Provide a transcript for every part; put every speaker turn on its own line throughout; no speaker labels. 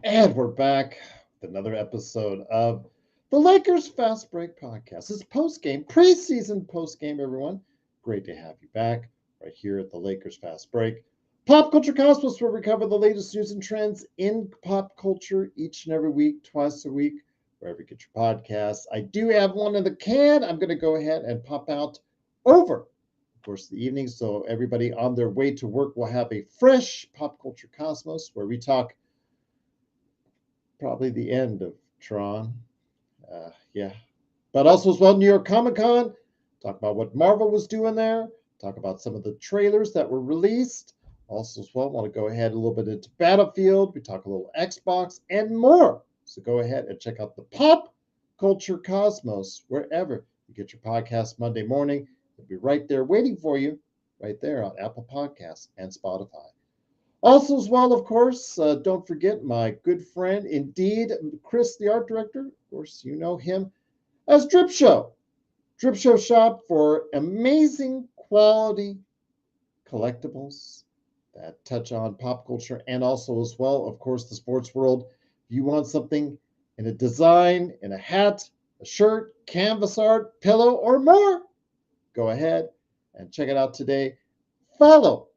And we're back with another episode of the Lakers Fast Break Podcast. It's post-game, preseason post-game, everyone. Great to have you back right here at the Lakers Fast Break. Pop Culture Cosmos, where we cover the latest news and trends in pop culture each and every week, twice a week, wherever you get your podcasts. I do have one in the can. I'm going to go ahead and pop out over of course, the evening. So everybody on their way to work will have a fresh Pop Culture Cosmos where we talk probably the end of Tron. Yeah. But also as well, New York Comic Con. Talk about what Marvel was doing there. Talk about some of the trailers that were released. Also as well, want to go ahead a little bit into Battlefield. We talk a little Xbox and more. So go ahead and check out the Pop Culture Cosmos wherever you get your podcast Monday morning. It'll be right there waiting for you, right there on Apple Podcasts and Spotify. Also, as well, of course, don't forget my good friend, indeed, Chris, the art director. Of course, you know him as Drip Show. Drip Show shop for amazing quality collectibles that touch on pop culture and also, as well, of course, the sports world. If you want something in a design, in a hat, a shirt, canvas art, pillow, or more, go ahead and check it out today. Follow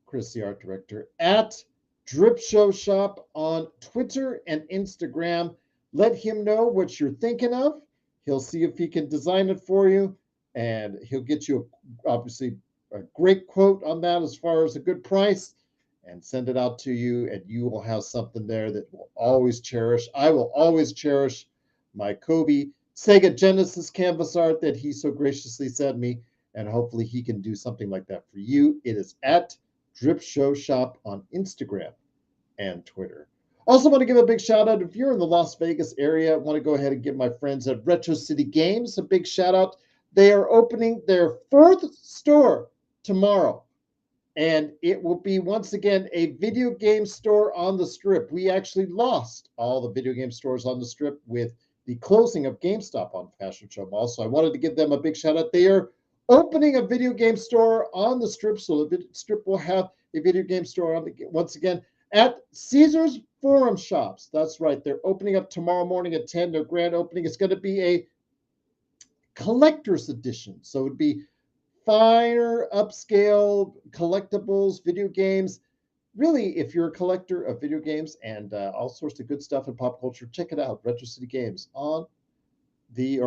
Chris, the art director, at Drip Show Shop on Twitter and Instagram. Let him know what you're thinking of. He'll see if he can design it for you, and he'll get you, obviously, a great quote on that as far as a good price, and send it out to you, and you will have something there that will always cherish. I will always cherish my Kobe Sega Genesis canvas art that he so graciously sent me, and hopefully he can do something like that for you. It is at Drip Show Shop on Instagram and Twitter. Also want to give a big shout out if you're in the Las Vegas area. I want to go ahead and give my friends at Retro City Games a big shout out. They are opening their fourth store tomorrow, and it will be once again a video game store on the Strip. We actually lost all the video game stores on the Strip with the closing of GameStop on Fashion Show Mall. So I wanted to give them a big shout out. They are opening a video game store on the Strip, so the Strip will have a video game store on once again at Caesars Forum Shops. That's right. They're opening up tomorrow morning at 10. Their grand opening is going to be a collector's edition. So it would be finer, upscale collectibles, video games. Really, if you're a collector of video games and all sorts of good stuff in pop culture, check it out. Retro City Games on the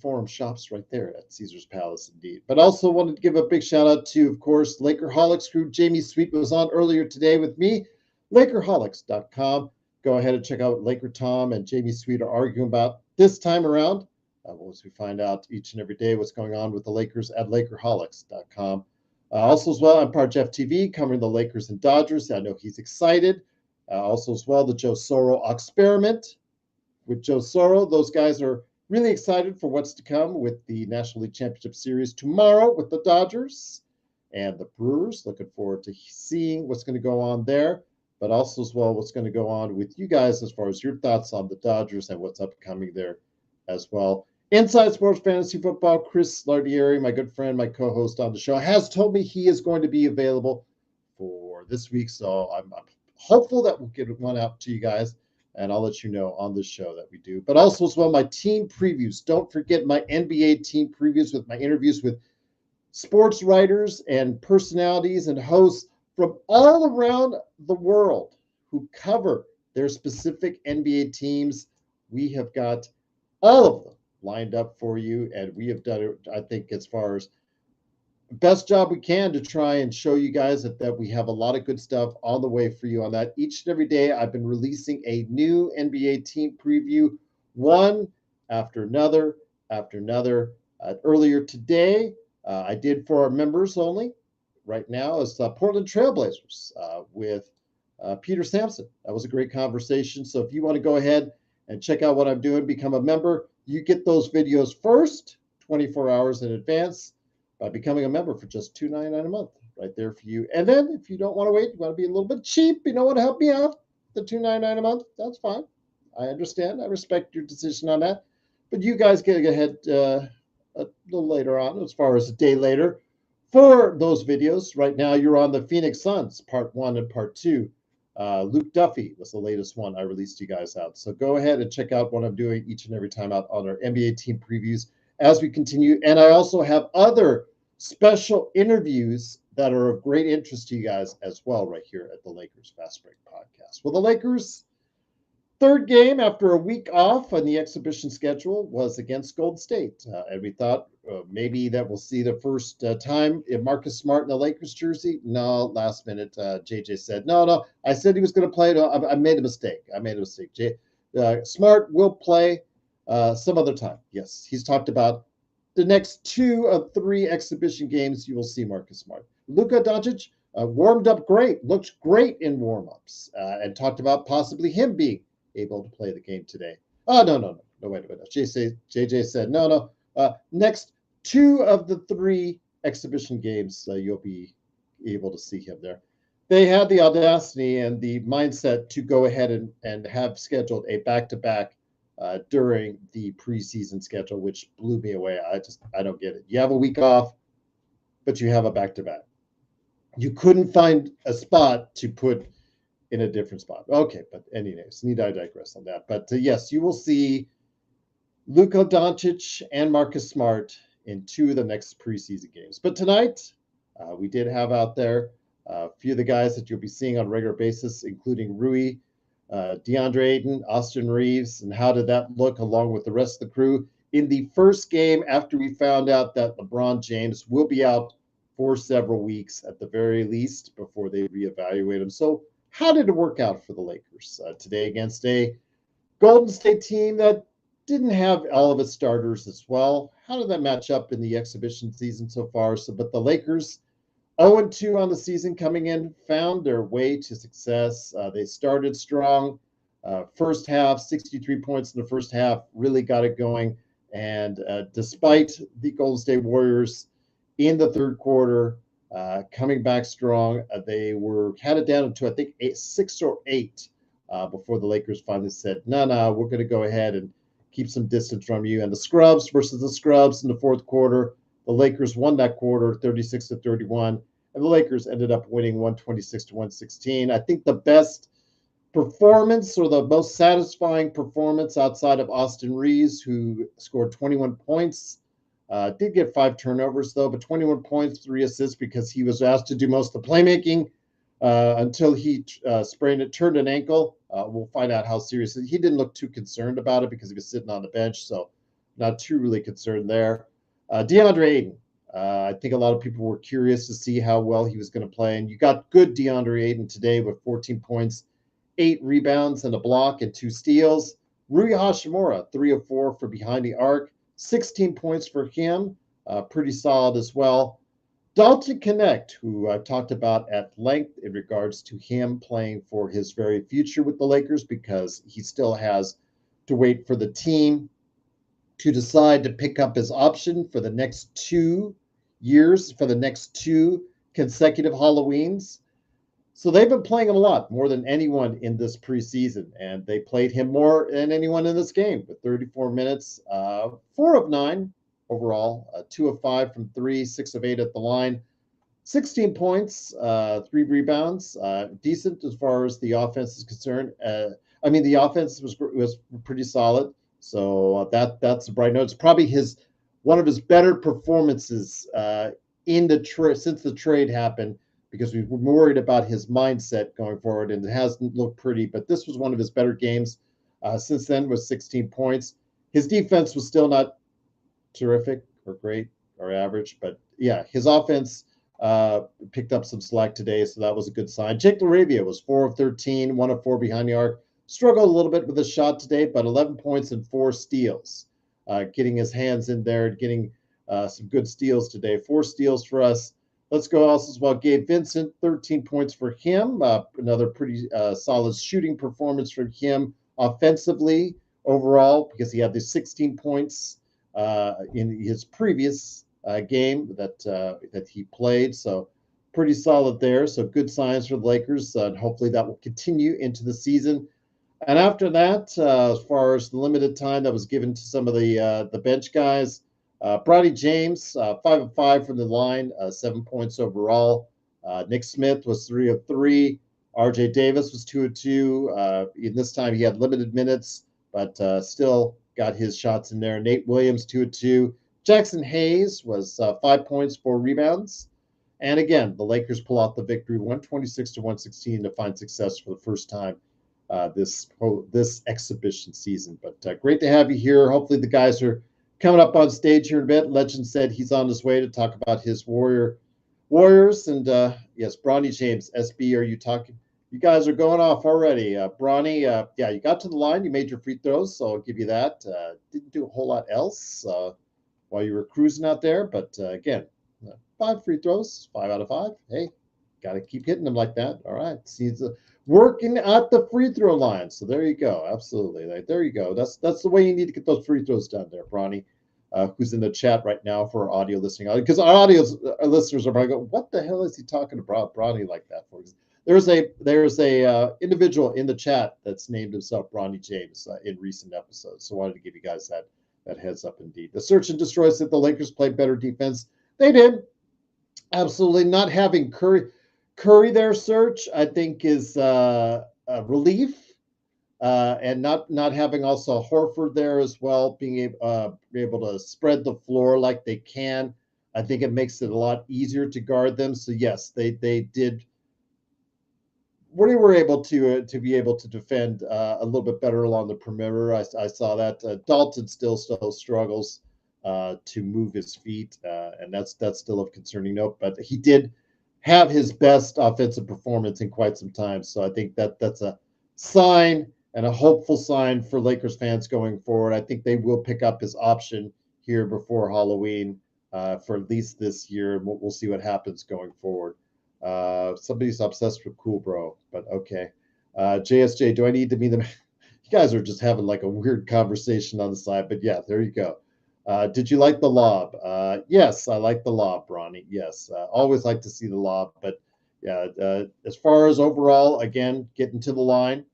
forum shops right there at Caesar's Palace, indeed. But also wanted to give a big shout out to, of course, Lakerholics crew. Jamie Sweet was on earlier today with me. Lakerholics.com. Go ahead and check out Laker Tom and Jamie Sweet are arguing about this time around. Once we find out each and every day what's going on with the Lakers at Lakerholics.com. Also, as well, I'm part of Jeff TV covering the Lakers and Dodgers. I know he's excited. Also, as well, the Joe Soro experiment with Joe Soro. Those guys are really excited for what's to come with the National League Championship Series tomorrow with the Dodgers and the Brewers. Looking forward to seeing what's going to go on there, but also as well what's going to go on with you guys as far as your thoughts on the Dodgers and what's upcoming there as well. Inside Sports Fantasy Football, Chris Lardieri, my good friend, my co-host on the show, has told me he is going to be available for this week. So I'm hopeful that we'll get one out to you guys, and I'll let you know on this show that we do. But also as well, my team previews. Don't forget my NBA team previews with my interviews with sports writers and personalities and hosts from all around the world who cover their specific NBA teams. We have got all of them lined up for you, and we have done it, I think, as far as best job we can to try and show you guys that we have a lot of good stuff on the way for you on that. Each and every day, I've been releasing a new NBA team preview, one after another, after another. Earlier today, I did for our members only. Right now is Portland Trailblazers with Peter Sampson. That was a great conversation. So if you want to go ahead and check out what I'm doing, become a member, you get those videos first, 24 hours in advance, by becoming a member for just $2.99 a month, right there for you. And then if you don't want to wait, you want to be a little bit cheap, you don't want to help me out, the $2.99 a month, that's fine. I understand. I respect your decision on that. But you guys get ahead a little later on, as far as a day later, for those videos. Right now, you're on the Phoenix Suns, part 1 and part 2 Luke Duffy was the latest one I released you guys out. So go ahead and check out what I'm doing each and every time out on our NBA team previews as we continue. And I also have other special interviews that are of great interest to you guys as well right here at the Lakers Fast Break Podcast. Well, the Lakers' third game after a week off on the exhibition schedule was against Golden State. And we thought maybe that we'll see the first time in Marcus Smart in the Lakers jersey. No, last minute, JJ said, no, I said he was going to play. No, I made a mistake. Smart will play some other time. Yes, he's talked about the next 2 of 3 exhibition games you will see Marcus Smart. Luka Doncic warmed up great, looked great in warm-ups, and talked about possibly him being able to play the game today. Oh, no, wait a minute. JJ said, no. Next 2 of the 3 exhibition games, you'll be able to see him there. They had the audacity and the mindset to go ahead and have scheduled a back-to-back during the preseason schedule, which blew me away. I don't get it. You have a week off, but you have a back-to-back. You couldn't find a spot to put in a different spot. Okay, but anyways, need I digress on that? But yes, you will see Luka Doncic and Marcus Smart in 2 of the next preseason games. But tonight, we did have out there a few of the guys that you'll be seeing on a regular basis, including Rui, DeAndre Ayton, Austin Reeves, and how did that look along with the rest of the crew in the first game after we found out that LeBron James will be out for several weeks at the very least before they reevaluate him. So how did it work out for the Lakers today against a Golden State team that didn't have all of its starters as well? How did that match up in the exhibition season so far? But the Lakers, 0-2 on the season coming in, found their way to success. They started strong. First half, 63 points in the first half, really got it going. And despite the Golden State Warriors in the third quarter, coming back strong. They had it down to, I think, 6 or 8 before the Lakers finally said, no, we're going to go ahead and keep some distance from you. And the Scrubs versus the Scrubs in the fourth quarter, the Lakers won that quarter 36-31, and the Lakers ended up winning 126-116. I think the best performance or the most satisfying performance outside of Austin Reeves, who scored 21 points, did get 5 turnovers, though, but 21 points, 3 assists because he was asked to do most of the playmaking until he turned an ankle. We'll find out how serious. He didn't look too concerned about it because he was sitting on the bench, so not too really concerned there. DeAndre Ayton, I think a lot of people were curious to see how well he was going to play, and you got good DeAndre Ayton today with 14 points, 8 rebounds and a block and 2 steals. Rui Hachimura, 3 of 4 for behind the arc. 16 points for him, pretty solid as well. Dalton Connect, who I've talked about at length in regards to him playing for his very future with the Lakers, because he still has to wait for the team to decide to pick up his option for the next 2 years, for the next 2 consecutive Halloweens. So they've been playing him a lot, more than anyone in this preseason, and they played him more than anyone in this game with 34 minutes, 4 of 9 overall, 2 of 5 from 3, 6 of 8 at the line, 16 points, 3 rebounds, decent as far as the offense is concerned. The offense was pretty solid, so that's a bright note. It's probably one of his better performances in since the trade happened, because we were worried about his mindset going forward, and it hasn't looked pretty. But this was one of his better games since then, with 16 points. His defense was still not terrific or great or average, but yeah, his offense picked up some slack today, so that was a good sign. Jake LaRavia was 4 of 13, 1 of 4 behind the arc. Struggled a little bit with his shot today, but 11 points and 4 steals. Getting his hands in there, getting some good steals today. 4 steals for us. Let's go also as well. Gabe Vincent, 13 points for him. Another pretty solid shooting performance from him offensively overall, because he had the 16 points in his previous game that he played. So pretty solid there. So good signs for the Lakers, and hopefully that will continue into the season. And after that, as far as the limited time that was given to some of the bench guys, Brodie James, 5 of 5 from the line, 7 points overall. Nick Smith was 3 of 3. RJ Davis was 2 of 2. In this time, he had limited minutes, but still got his shots in there. Nate Williams, 2 of 2. Jackson Hayes was 5 points, 4 rebounds. And again, the Lakers pull out the victory, 126 to 116, to find success for the first time this exhibition season. But great to have you here. Hopefully, the guys are coming up on stage here in a bit. Legend said he's on his way to talk about his Warriors. And yes, Bronny James, SB, are you talking? You guys are going off already. Bronny, yeah, you got to the line. You made your free throws, so I'll give you that. Didn't do a whole lot else while you were cruising out there. But again, 5 free throws, 5 out of 5. Hey, got to keep hitting them like that. All right. See, working at the free throw line. So there you go. Absolutely. There you go. That's the way you need to get those free throws done there, Bronny. Who's in the chat right now for our audio listening, because our listeners are probably going, what the hell is he talking about Bronny like that for? There's a individual in the chat that's named himself Bronny James in recent episodes. So I wanted to give you guys that heads up indeed. The Search and Destroy said the Lakers played better defense. They did. Absolutely. Not having Curry there, Search, I think is a relief. And not having also Horford there as well, being able to spread the floor like they can, I think it makes it a lot easier to guard them. So yes, they did. We were able to be able to defend a little bit better along the perimeter. I saw that Dalton still struggles to move his feet, and that's still a concerning note. But he did have his best offensive performance in quite some time. So I think that's a sign and a hopeful sign for Lakers fans going forward. I think they will pick up his option here before Halloween for at least this year. We'll see what happens going forward. Somebody's obsessed with Cool Bro, but okay. JSJ, do I need to be the... You guys are just having like a weird conversation on the side, but yeah, there you go. Did you like the lob? Yes, I like the lob, Bronny. Yes, always like to see the lob. But yeah, as far as overall, again, getting to the line,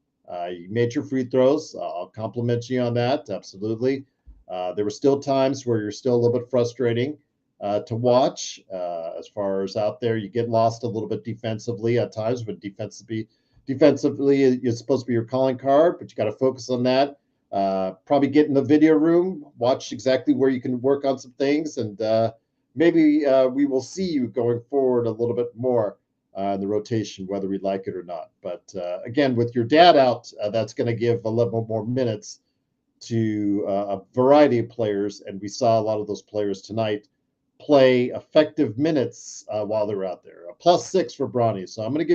you made your free throws. I'll compliment you on that. Absolutely. There were still times where you're still a little bit frustrating to watch. As far as out there, you get lost a little bit defensively at times, but defensively, it's supposed to be your calling card, but you got to focus on that. Probably get in the video room, watch exactly where you can work on some things, and maybe we will see you going forward a little bit more in the rotation, whether we like it or not. But again, with your dad out, that's going to give a little more minutes to a variety of players, and we saw a lot of those players tonight play effective minutes while they're out there. A +6 for Bronny. So I'm going to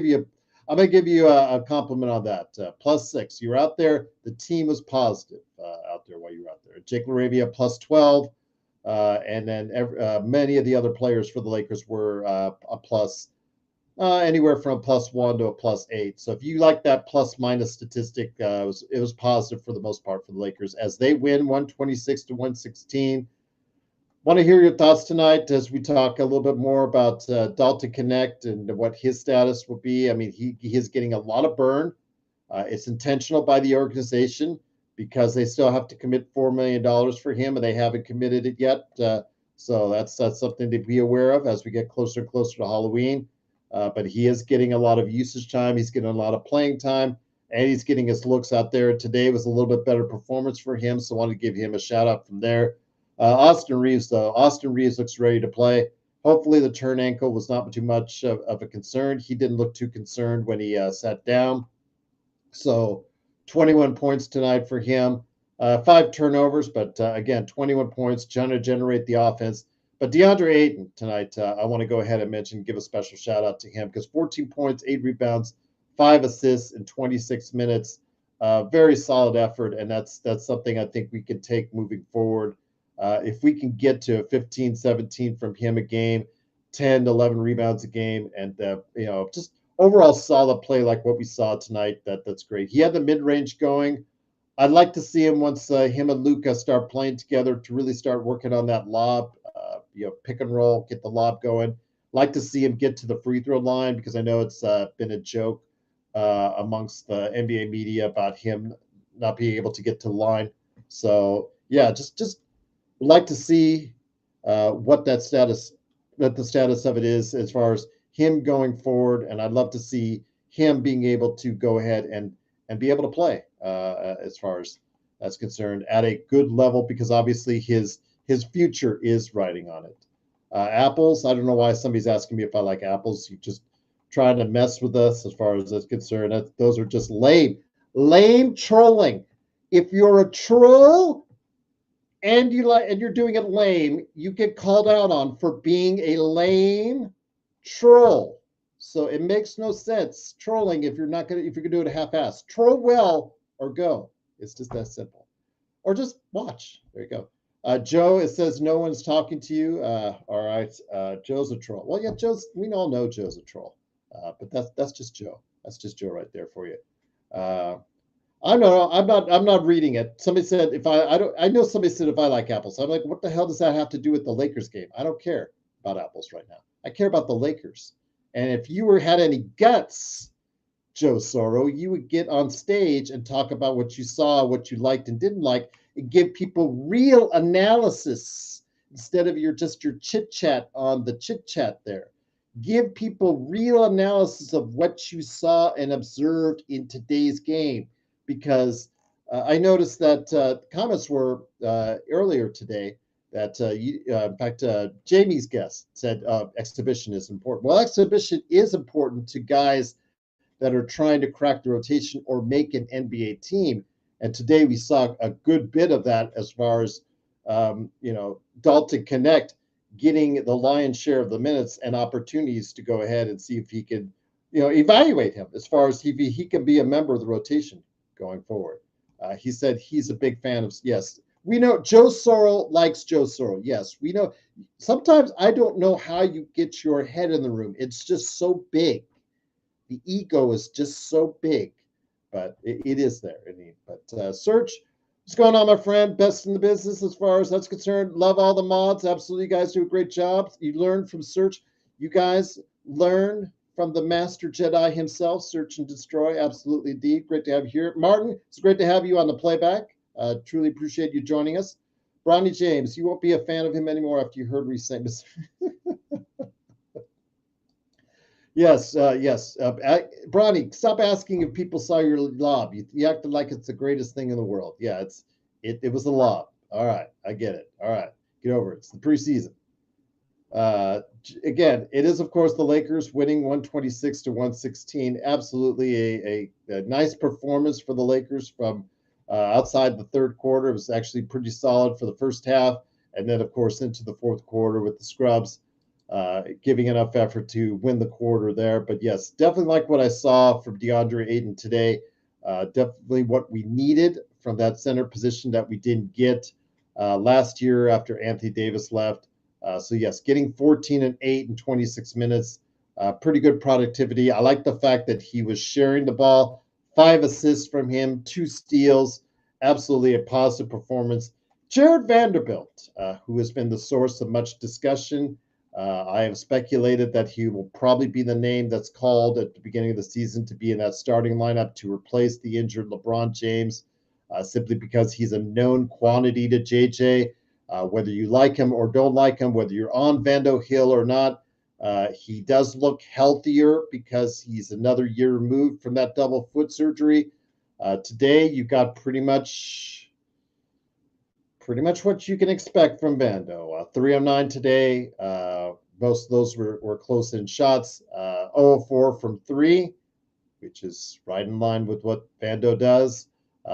give you a compliment on that. +6. You're out there. The team was positive out there while you were out there. Jake LaRavia +12. And then many of the other players for the Lakers were a plus, anywhere from a +1 to a +8. So if you like that plus minus statistic, it was positive for the most part for the Lakers as they win 126 to 116. Want to hear your thoughts tonight as we talk a little bit more about Dalton Connect and what his status will be. I mean, he is getting a lot of burn. It's intentional by the organization because they still have to commit $4 million for him, and they haven't committed it yet. So that's something to be aware of as we get closer and closer to Halloween. But he is getting a lot of usage time. He's getting a lot of playing time, and he's getting his looks out there. Today was a little bit better performance for him, so I wanted to give him a shout out from there. Austin Reeves, though. Austin Reeves looks ready to play. Hopefully the turn ankle was not too much of a concern. He didn't look too concerned when he sat down. So 21 points tonight for him. 5 turnovers, but again, 21 points, trying to generate the offense. But DeAndre Ayton tonight, I want to go ahead and give a special shout out to him because 14 points, 8 rebounds, 5 assists in 26 minutes. Very solid effort, and that's something I think we can take moving forward. If we can get to 15, 17 from him a game, 10, 11 rebounds a game, and just overall solid play like what we saw tonight, that's great. He had the mid-range going. I'd like to see him once him and Luka start playing together to really start working on that lob, pick and roll, get the lob going. Like to see him get to the free throw line because I know it's been a joke amongst the NBA media about him not being able to get to the line. So yeah, just like to see what the status of it is as far as him going forward, and I'd love to see him being able to go ahead and be able to play as far as that's concerned at a good level, because obviously his future is riding on it. Apples, I don't know why somebody's asking me if I like apples. You just trying to mess with us as far as that's concerned. Those are just lame trolling. If you're a troll and you're doing it lame, you get called out on for being a lame troll. So it makes no sense trolling if you're gonna do it half-ass. Troll well or go. It's just that simple. Or just watch. There you go. Joe, it says no one's talking to you. All right. Joe's a troll. Well, yeah, we all know Joe's a troll. But that's just Joe. That's just Joe right there for you. I'm not reading it. Somebody said I know somebody said if I like apples. I'm like, what the hell does that have to do with the Lakers game? I don't care about apples right now. I care about the Lakers. And if you had any guts, Joe Soro, you would get on stage and talk about what you saw, what you liked and didn't like, and give people real analysis instead of your chit chat on the chit chat there. Give people real analysis of what you saw and observed in today's game, because I noticed that comments were earlier today that in fact, Jamie's guest said exhibition is important. Well, exhibition is important to guys that are trying to crack the rotation or make an NBA team. And today we saw a good bit of that as far as, Dalton Connect getting the lion's share of the minutes and opportunities to go ahead and see if he can, evaluate him as far as he can be a member of the rotation going forward. He said he's a big fan of, yes, we know Joe Soro likes Joe Soro. Yes, we know. Sometimes I don't know how you get your head in the room. It's just so big. The ego is just so big, but it is there. But Search, what's going on, my friend? Best in the business as far as that's concerned. Love all the mods. Absolutely, you guys do a great job. You learn from Search. You guys learn from the Master Jedi himself, Search and Destroy. Absolutely, indeed. Great to have you here. Martin, it's great to have you on the playback. Truly appreciate you joining us. Bronny James, you won't be a fan of him anymore after you heard me say this. Yes, yes. Bronny, stop asking if people saw your lob. You acted like it's the greatest thing in the world. Yeah, it was a lob. All right, I get it. All right, get over it. It's the preseason. Again, it is, of course, the Lakers winning 126 to 116. Absolutely a nice performance for the Lakers from outside the third quarter. It was actually pretty solid for the first half. And then, of course, into the fourth quarter with the scrubs. Giving enough effort to win the quarter there. But yes, definitely like what I saw from DeAndre Ayton today. Definitely what we needed from that center position that we didn't get last year after Anthony Davis left. So yes, getting 14 and 8 in 26 minutes, pretty good productivity. I like the fact that he was sharing the ball, 5 assists from him, 2 steals, absolutely a positive performance. Jared Vanderbilt, who has been the source of much discussion. I have speculated that he will probably be the name that's called at the beginning of the season to be in that starting lineup to replace the injured LeBron James, simply because he's a known quantity to JJ. Whether you like him or don't like him, whether you're on Vando Hill or not, he does look healthier because he's another year removed from that double foot surgery. Today, you got pretty much what you can expect from Vando. 3 of 9 today. Most of those were close in shots. 0 of 4 from 3, which is right in line with what Vando does.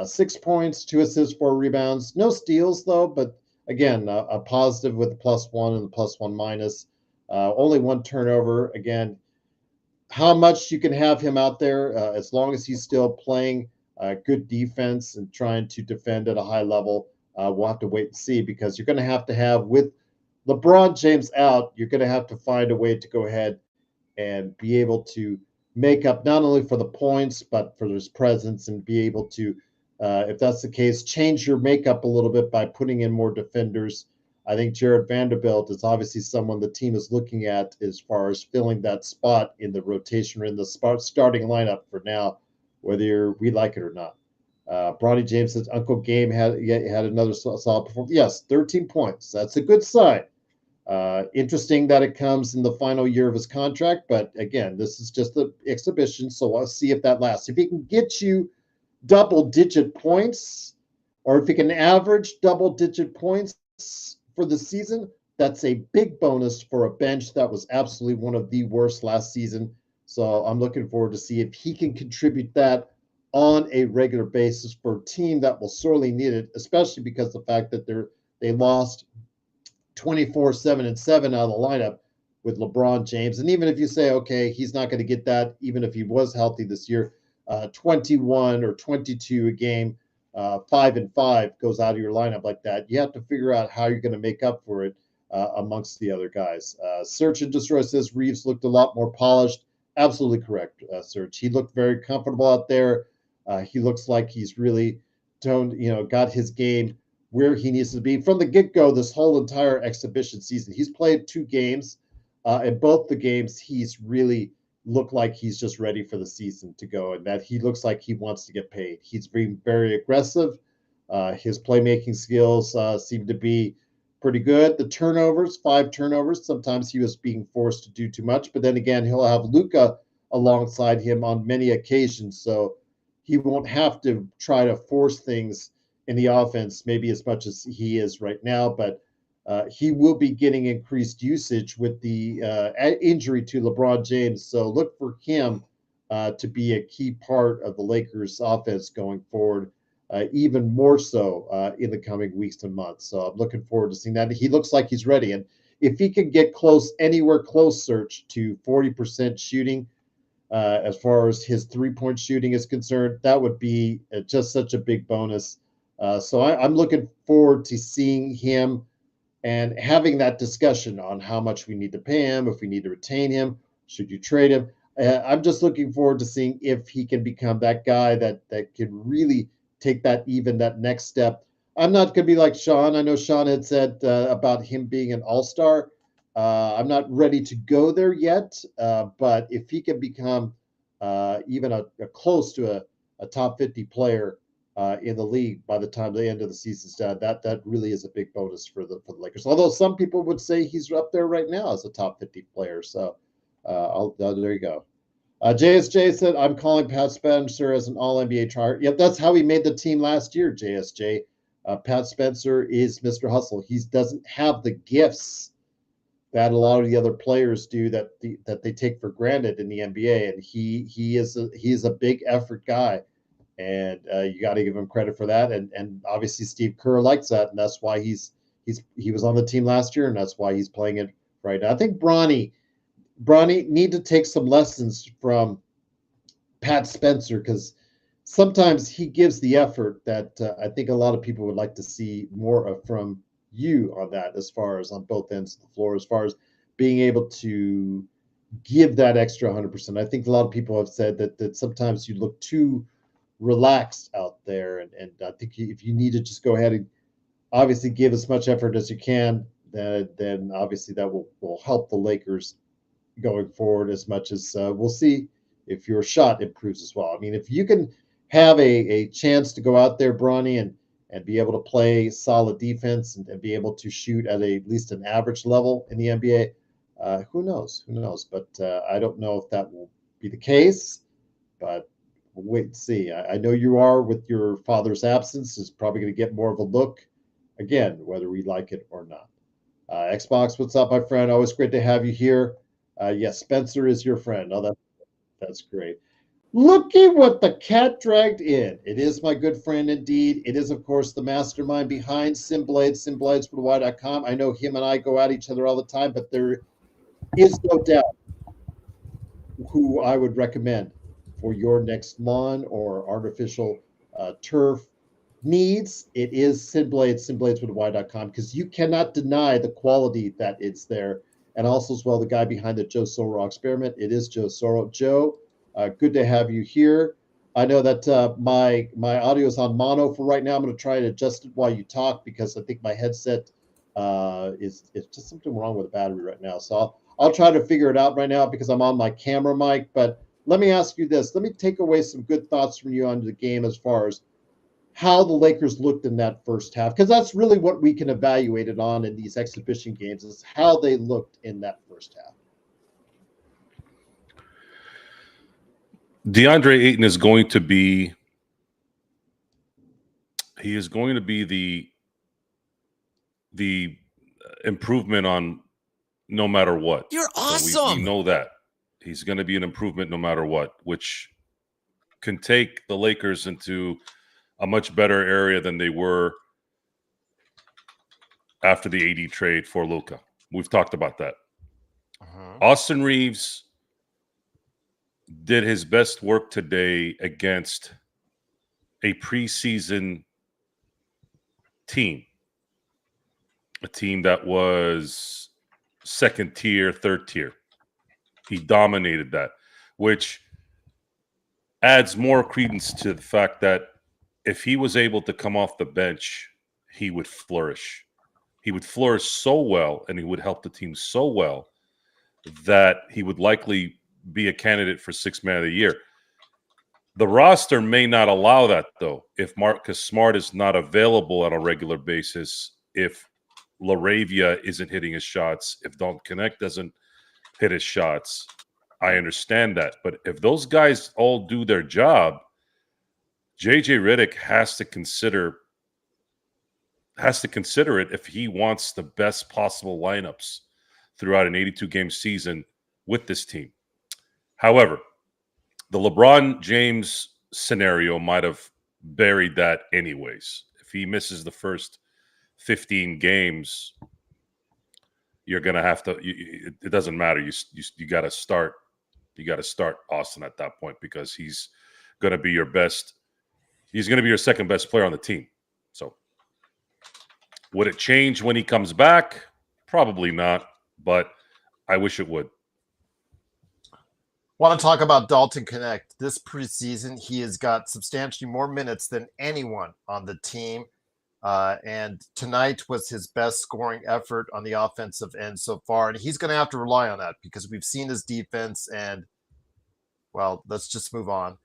6 points, 2 assists, 4 rebounds. No steals, though, but again, a positive with the +1 and the +1 minus. Only 1 turnover. Again, how much you can have him out there as long as he's still playing good defense and trying to defend at a high level. We'll have to wait and see, because you're going to have with LeBron James out, you're going to have to find a way to go ahead and be able to make up not only for the points, but for his presence, and be able to, if that's the case, change your makeup a little bit by putting in more defenders. I think Jared Vanderbilt is obviously someone the team is looking at as far as filling that spot in the rotation or in the starting lineup for now, whether we like it or not. Bronny James says Uncle Game had another solid performance. Yes, 13 points. That's a good sign. Interesting that it comes in the final year of his contract, but again, this is just the exhibition, so I'll see if that lasts. If he can get you double-digit points, or if he can average double-digit points for the season, that's a big bonus for a bench that was absolutely one of the worst last season. So I'm looking forward to see if he can contribute that on a regular basis for a team that will sorely need it, especially because the fact that they lost 24, 7, and 7 out of the lineup with LeBron James. And even if you say, okay, he's not going to get that, even if he was healthy this year, 21 or 22 a game, 5 and 5 goes out of your lineup like that. You have to figure out how you're going to make up for it amongst the other guys. Search and Destroy says Reeves looked a lot more polished. Absolutely correct, Search. He looked very comfortable out there. He looks like he's really got his game where he needs to be from the get-go. This whole entire exhibition season, he's played 2 games. In both the games, he's really looked like he's just ready for the season to go, and that he looks like he wants to get paid. He's being very aggressive. His playmaking skills seem to be pretty good. The turnovers, 5 turnovers. Sometimes he was being forced to do too much, but then again, he'll have Luka alongside him on many occasions, so he won't have to try to force things in the offense maybe as much as he is right now, but he will be getting increased usage with the injury to LeBron James. So look for him to be a key part of the Lakers offense going forward, even more so in the coming weeks and months. So I'm looking forward to seeing that. He looks like he's ready. And if he can get anywhere close, Search, to 40% shooting, as far as his three-point shooting is concerned, that would be just such a big bonus. So I'm looking forward to seeing him and having that discussion on how much we need to pay him, if we need to retain him, should you trade him. I'm just looking forward to seeing if he can become that guy that can really take that next step. I'm not going to be like Sean. I know Sean had said about him being an all-star. I'm not ready to go there yet, but if he can become even a close to a top 50 player in the league by the time the end of the season's done, that really is a big bonus for the Lakers. Although some people would say he's up there right now as a top 50 player. So there you go. JSJ said, I'm calling Pat Spencer as an all NBA tryhard. Yep, that's how he made the team last year, JSJ. Pat Spencer is Mr. Hustle. He doesn't have the gifts that a lot of the other players do that they take for granted in the NBA, and he is a big effort guy, and you got to give him credit for that. And obviously Steve Kerr likes that, and that's why he was on the team last year, and that's why he's playing it right now. I think Bronny need to take some lessons from Pat Spencer, because sometimes he gives the effort that I think a lot of people would like to see more of from you on that, as far as on both ends of the floor, as far as being able to give that extra 100%. I think a lot of people have said that sometimes you look too relaxed out there, and I think if you need to just go ahead and obviously give as much effort as you can, then obviously that will help the Lakers going forward, as much as we'll see if your shot improves as well. I mean, if you can have a chance to go out there, Bronny, and be able to play solid defense and be able to shoot at least an average level in the NBA, who knows? But I don't know if that will be the case, but we'll wait and see. I know you are, with your father's absence, is probably going to get more of a look, again, whether we like it or not. Xbox, what's up, my friend? Always great to have you here. Yes, Spencer is your friend. Oh, that's great. Look at what the cat dragged in. It is my good friend indeed. It is, of course, the mastermind behind SimBlades, SimBladesWorldwide.com. I know him and I go at each other all the time, but there is no doubt who I would recommend for your next lawn or artificial turf needs. It is SimBlades, SimBladesWorldwide.com, because you cannot deny the quality that it's there. And also, as well, the guy behind the Joe Soro experiment. It is Joe Soro. Joe, good to have you here. I know that my audio is on mono for right now. I'm going to try to adjust it while you talk, because I think my headset is just something wrong with the battery right now. So I'll try to figure it out right now, because I'm on my camera mic. But let me ask you this. Let me take away some good thoughts from you on the game, as far as how the Lakers looked in that first half, because that's really what we can evaluate it on in these exhibition games, is how they looked in that first half.
DeAndre Ayton is going to be the improvement on no matter what.
You're awesome.
So we know that. He's going to be an improvement no matter what, which can take the Lakers into a much better area than they were after the AD trade for Luka. We've talked about that. Austin Reeves did his best work today against a preseason team, a team that was second tier, third tier. He dominated that, which adds more credence to the fact that if he was able to come off the bench, he would flourish. He would flourish so well, and he would help the team so well that he would likely be a candidate for Sixth Man of the Year. The roster may not allow that, though, if Marcus Smart is not available on a regular basis, if LaRavia isn't hitting his shots, if Dalton Connect doesn't hit his shots. I understand that. But if those guys all do their job, JJ Redick has to consider it if he wants the best possible lineups throughout an 82-game season with this team. However, the LeBron James scenario might have buried that anyways. If he misses the first 15 games, you're going to have to it doesn't matter. You got to start. You got to start Austin at that point, because he's going to be your best. He's going to be your second best player on the team. So would it change when he comes back? Probably not, but I wish it would.
Want to talk about Dalton Connect. This preseason, he has got substantially more minutes than anyone on the team. And tonight was his best scoring effort on the offensive end so far. And he's going to have to rely on that, because we've seen his defense and, well, let's just move on.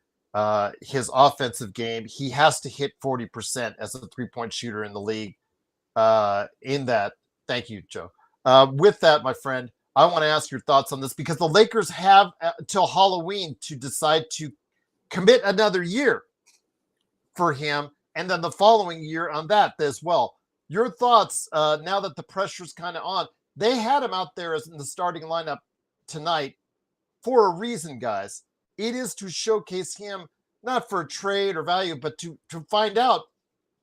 His offensive game, he has to hit 40% as a three-point shooter in the league. In that, thank you, Joe. With that, my friend, I want to ask your thoughts on this, because the Lakers have until Halloween to decide to commit another year for him, and then the following year on that as well. Your thoughts now that the pressure's kind of on. They had him out there as in the starting lineup tonight for a reason, guys. It is to showcase him, not for a trade or value, but to find out,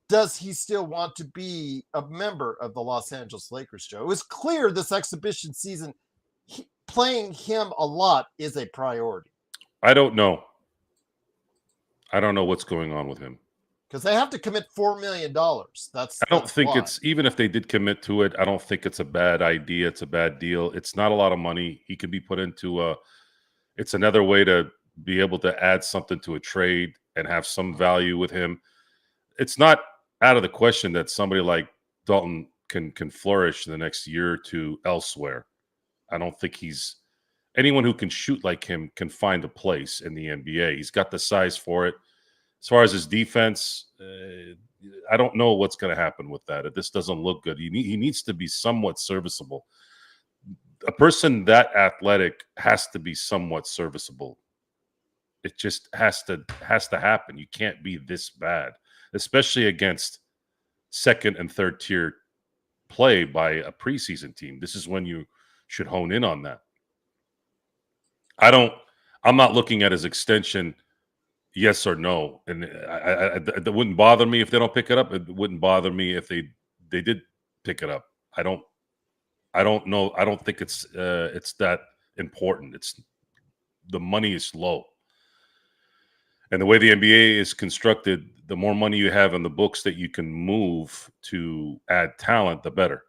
does he still want to be a member of the Los Angeles Lakers, Joe? It was clear this exhibition season, playing him a lot is a priority.
I don't know. I don't know what's going on with him.
Because they have to commit $4 million. I
don't think it's, even if they did commit to it, I don't think it's a bad idea. It's a bad deal. It's not a lot of money. He could be put into it's another way to be able to add something to a trade and have some value with him. It's not out of the question that somebody like Dalton can flourish in the next year or two elsewhere. I don't think anyone who can shoot like him can find a place in the NBA. He's got the size for it. As far as his defense, I don't know what's going to happen with that. This doesn't look good. He needs to be somewhat serviceable. A person that athletic has to be somewhat serviceable. It just has to happen. You can't be this bad, especially against second and third tier play by a preseason team. This is when you should hone in on that. I'm not looking at his extension, yes or no. And it wouldn't bother me if they don't pick it up. It wouldn't bother me if they did pick it up. I don't know. I don't think it's that important. The money is low. And the way the NBA is constructed, the more money you have in the books that you can move to add talent, the better.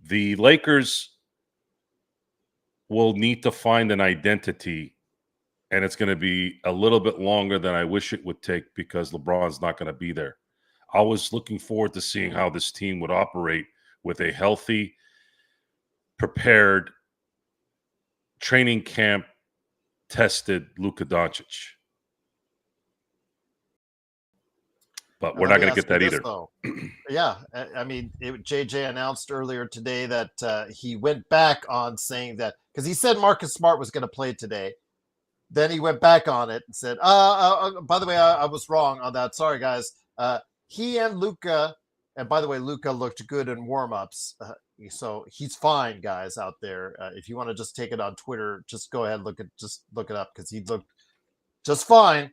The Lakers will need to find an identity, and it's going to be a little bit longer than I wish it would take, because LeBron's not going to be there. I was looking forward to seeing how this team would operate with a healthy, prepared, training camp tested Luka Doncic. But we're not going to get that either.
Yeah, I mean, JJ announced earlier today that he went back on saying that because he said Marcus Smart was going to play today. Then he went back on it and said, by the way, I was wrong on that. Sorry, guys. He and Luka, and by the way, Luka looked good in warm-ups. So he's fine, guys, out there. If you want to just take it on Twitter, just go ahead, look it up because he looked just fine.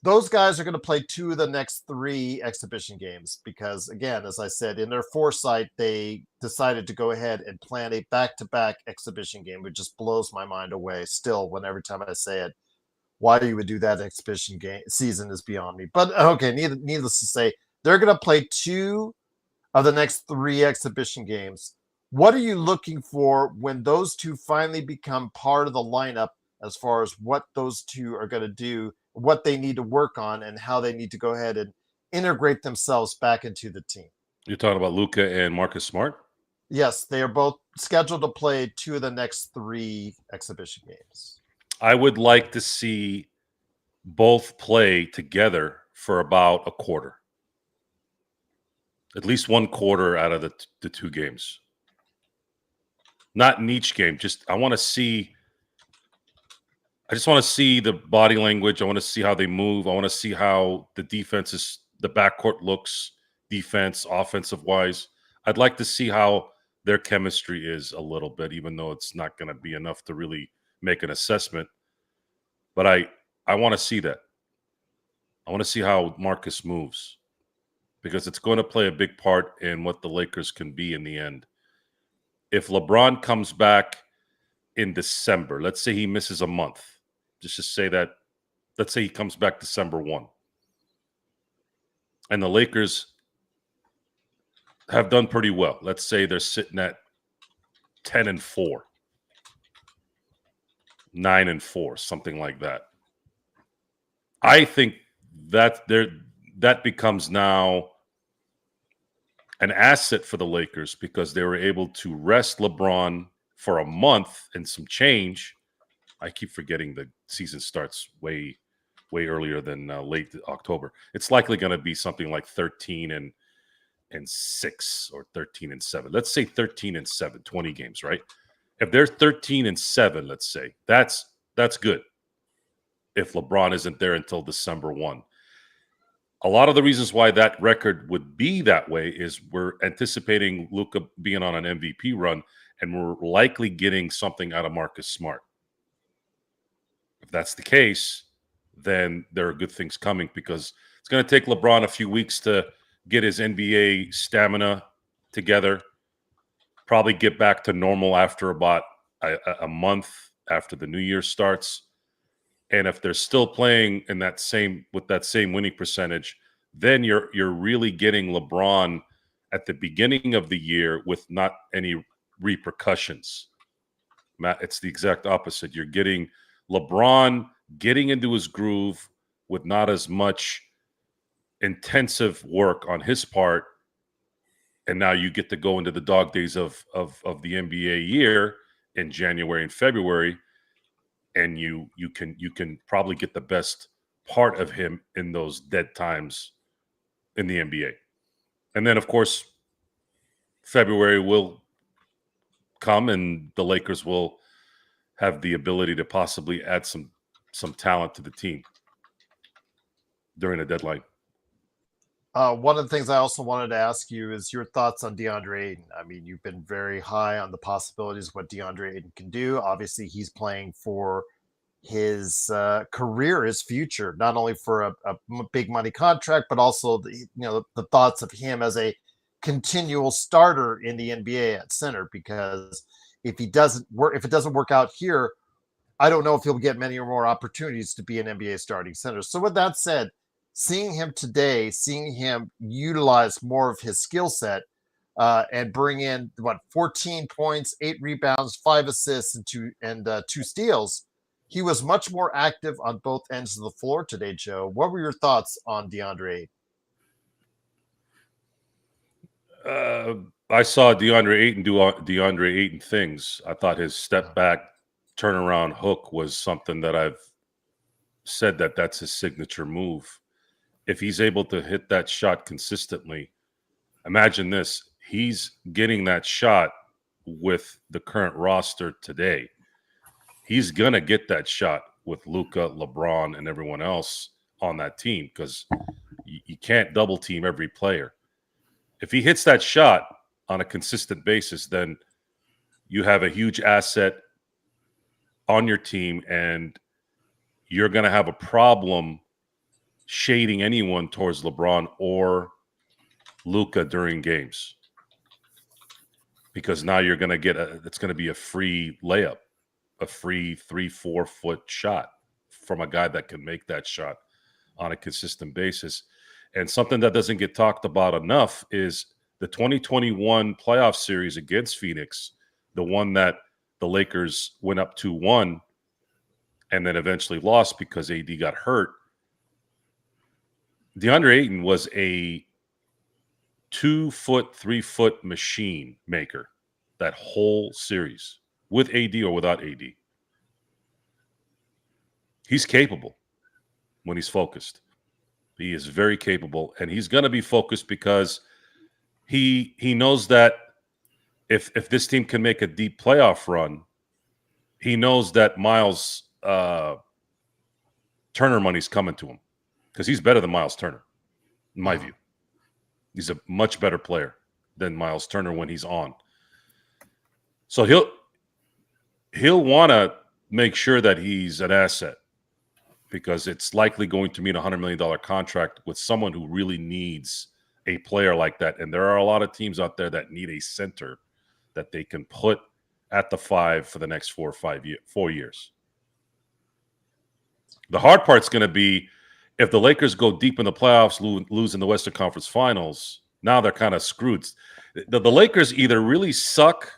Those guys are going to play 2 of the next 3 exhibition games because, again, as I said, in their foresight, they decided to go ahead and plan a back-to-back exhibition game, which just blows my mind away still every time I say it. Why you would do that exhibition game season is beyond me. But, okay, needless to say, they're going to play 2 of the next 3 exhibition games. What are you looking for when those 2 finally become part of the lineup as far as what those 2 are going to do, what they need to work on, and how they need to go ahead and integrate themselves back into the team?
You're talking about Luka and Marcus Smart?
Yes, they are both scheduled to play 2 of the next 3 exhibition games.
I would like to see both play together for about a quarter. At least 1 quarter out of the 2 games. Not in each game. I want to see. I just want to see the body language. I want to see how they move. I want to see how the backcourt looks, defense, offensive wise. I'd like to see how their chemistry is a little bit, even though it's not going to be enough to really make an assessment. But I want to see that. I want to see how Marcus moves because it's going to play a big part in what the Lakers can be in the end. If LeBron comes back in December, let's say he misses a month. Just say that, let's say he comes back December 1. And the Lakers have done pretty well. Let's say they're sitting at 10-4, 9-4, something like that. I think that becomes now an asset for the Lakers because they were able to rest LeBron for a month and some change. I keep forgetting the season starts way earlier than late October. It's likely going to be something like 13-6 or 13-7. Let's say 13-7, 20 games, right? If they're 13-7, let's say, that's good. If LeBron isn't there until December 1. A lot of the reasons why that record would be that way is we're anticipating Luka being on an MVP run, and we're likely getting something out of Marcus Smart. If that's the case, then there are good things coming because it's going to take LeBron a few weeks to get his NBA stamina together, probably get back to normal after about a month after the new year starts. And if they're still playing with that same winning percentage, then you're really getting LeBron at the beginning of the year with not any repercussions. Matt, it's the exact opposite. You're getting LeBron getting into his groove with not as much intensive work on his part. And now you get to go into the dog days of the NBA year in January and February. And you can probably get the best part of him in those dead times in the NBA. And then, of course, February will come and the Lakers will have the ability to possibly add some talent to the team during the deadline.
One of the things I also wanted to ask you is your thoughts on DeAndre Ayton. I mean, you've been very high on the possibilities of what DeAndre Ayton can do. Obviously, he's playing for his career, his future, not only for a big money contract, but also the thoughts of him as a continual starter in the NBA at center. Because if it doesn't work out here, I don't know if he'll get many or more opportunities to be an NBA starting center. So with that said, seeing him today, seeing him utilize more of his skill set and bring in 14 points, 8 rebounds, 5 assists, and 2 steals. He was much more active on both ends of the floor today, Joe. What were your thoughts on DeAndre Ayton?
I saw DeAndre Ayton do DeAndre Ayton things. I thought his step back turnaround hook was something that I've said that's his signature move if he's able to hit that shot consistently, imagine this. He's getting that shot with the current roster today. He's going to get that shot with Luka, LeBron, and everyone else on that team because you can't double team every player. If he hits that shot on a consistent basis, then you have a huge asset on your team, and you're going to have a problem shading anyone towards LeBron or Luka during games because now you're going to get it's going to be a free layup, a free 3-4 foot shot from a guy that can make that shot on a consistent basis. And something that doesn't get talked about enough is the 2021 playoff series against Phoenix, the one that the Lakers went up 2-1 and then eventually lost because AD got hurt. DeAndre Ayton was a 2-foot, 3-foot machine maker that whole series with AD or without AD. He's capable when he's focused. He is very capable, and he's going to be focused because he knows that if this team can make a deep playoff run, he knows that Miles Turner money's coming to him because he's better than Miles Turner, in my view. He's a much better player than Miles Turner when he's on. So he'll want to make sure that he's an asset because it's likely going to mean a $100 million contract with someone who really needs a player like that. And there are a lot of teams out there that need a center that they can put at the 5 for the next 4 years. The hard part's going to be if the Lakers go deep in the playoffs, lose in the Western Conference Finals, now they're kind of screwed. The Lakers either really suck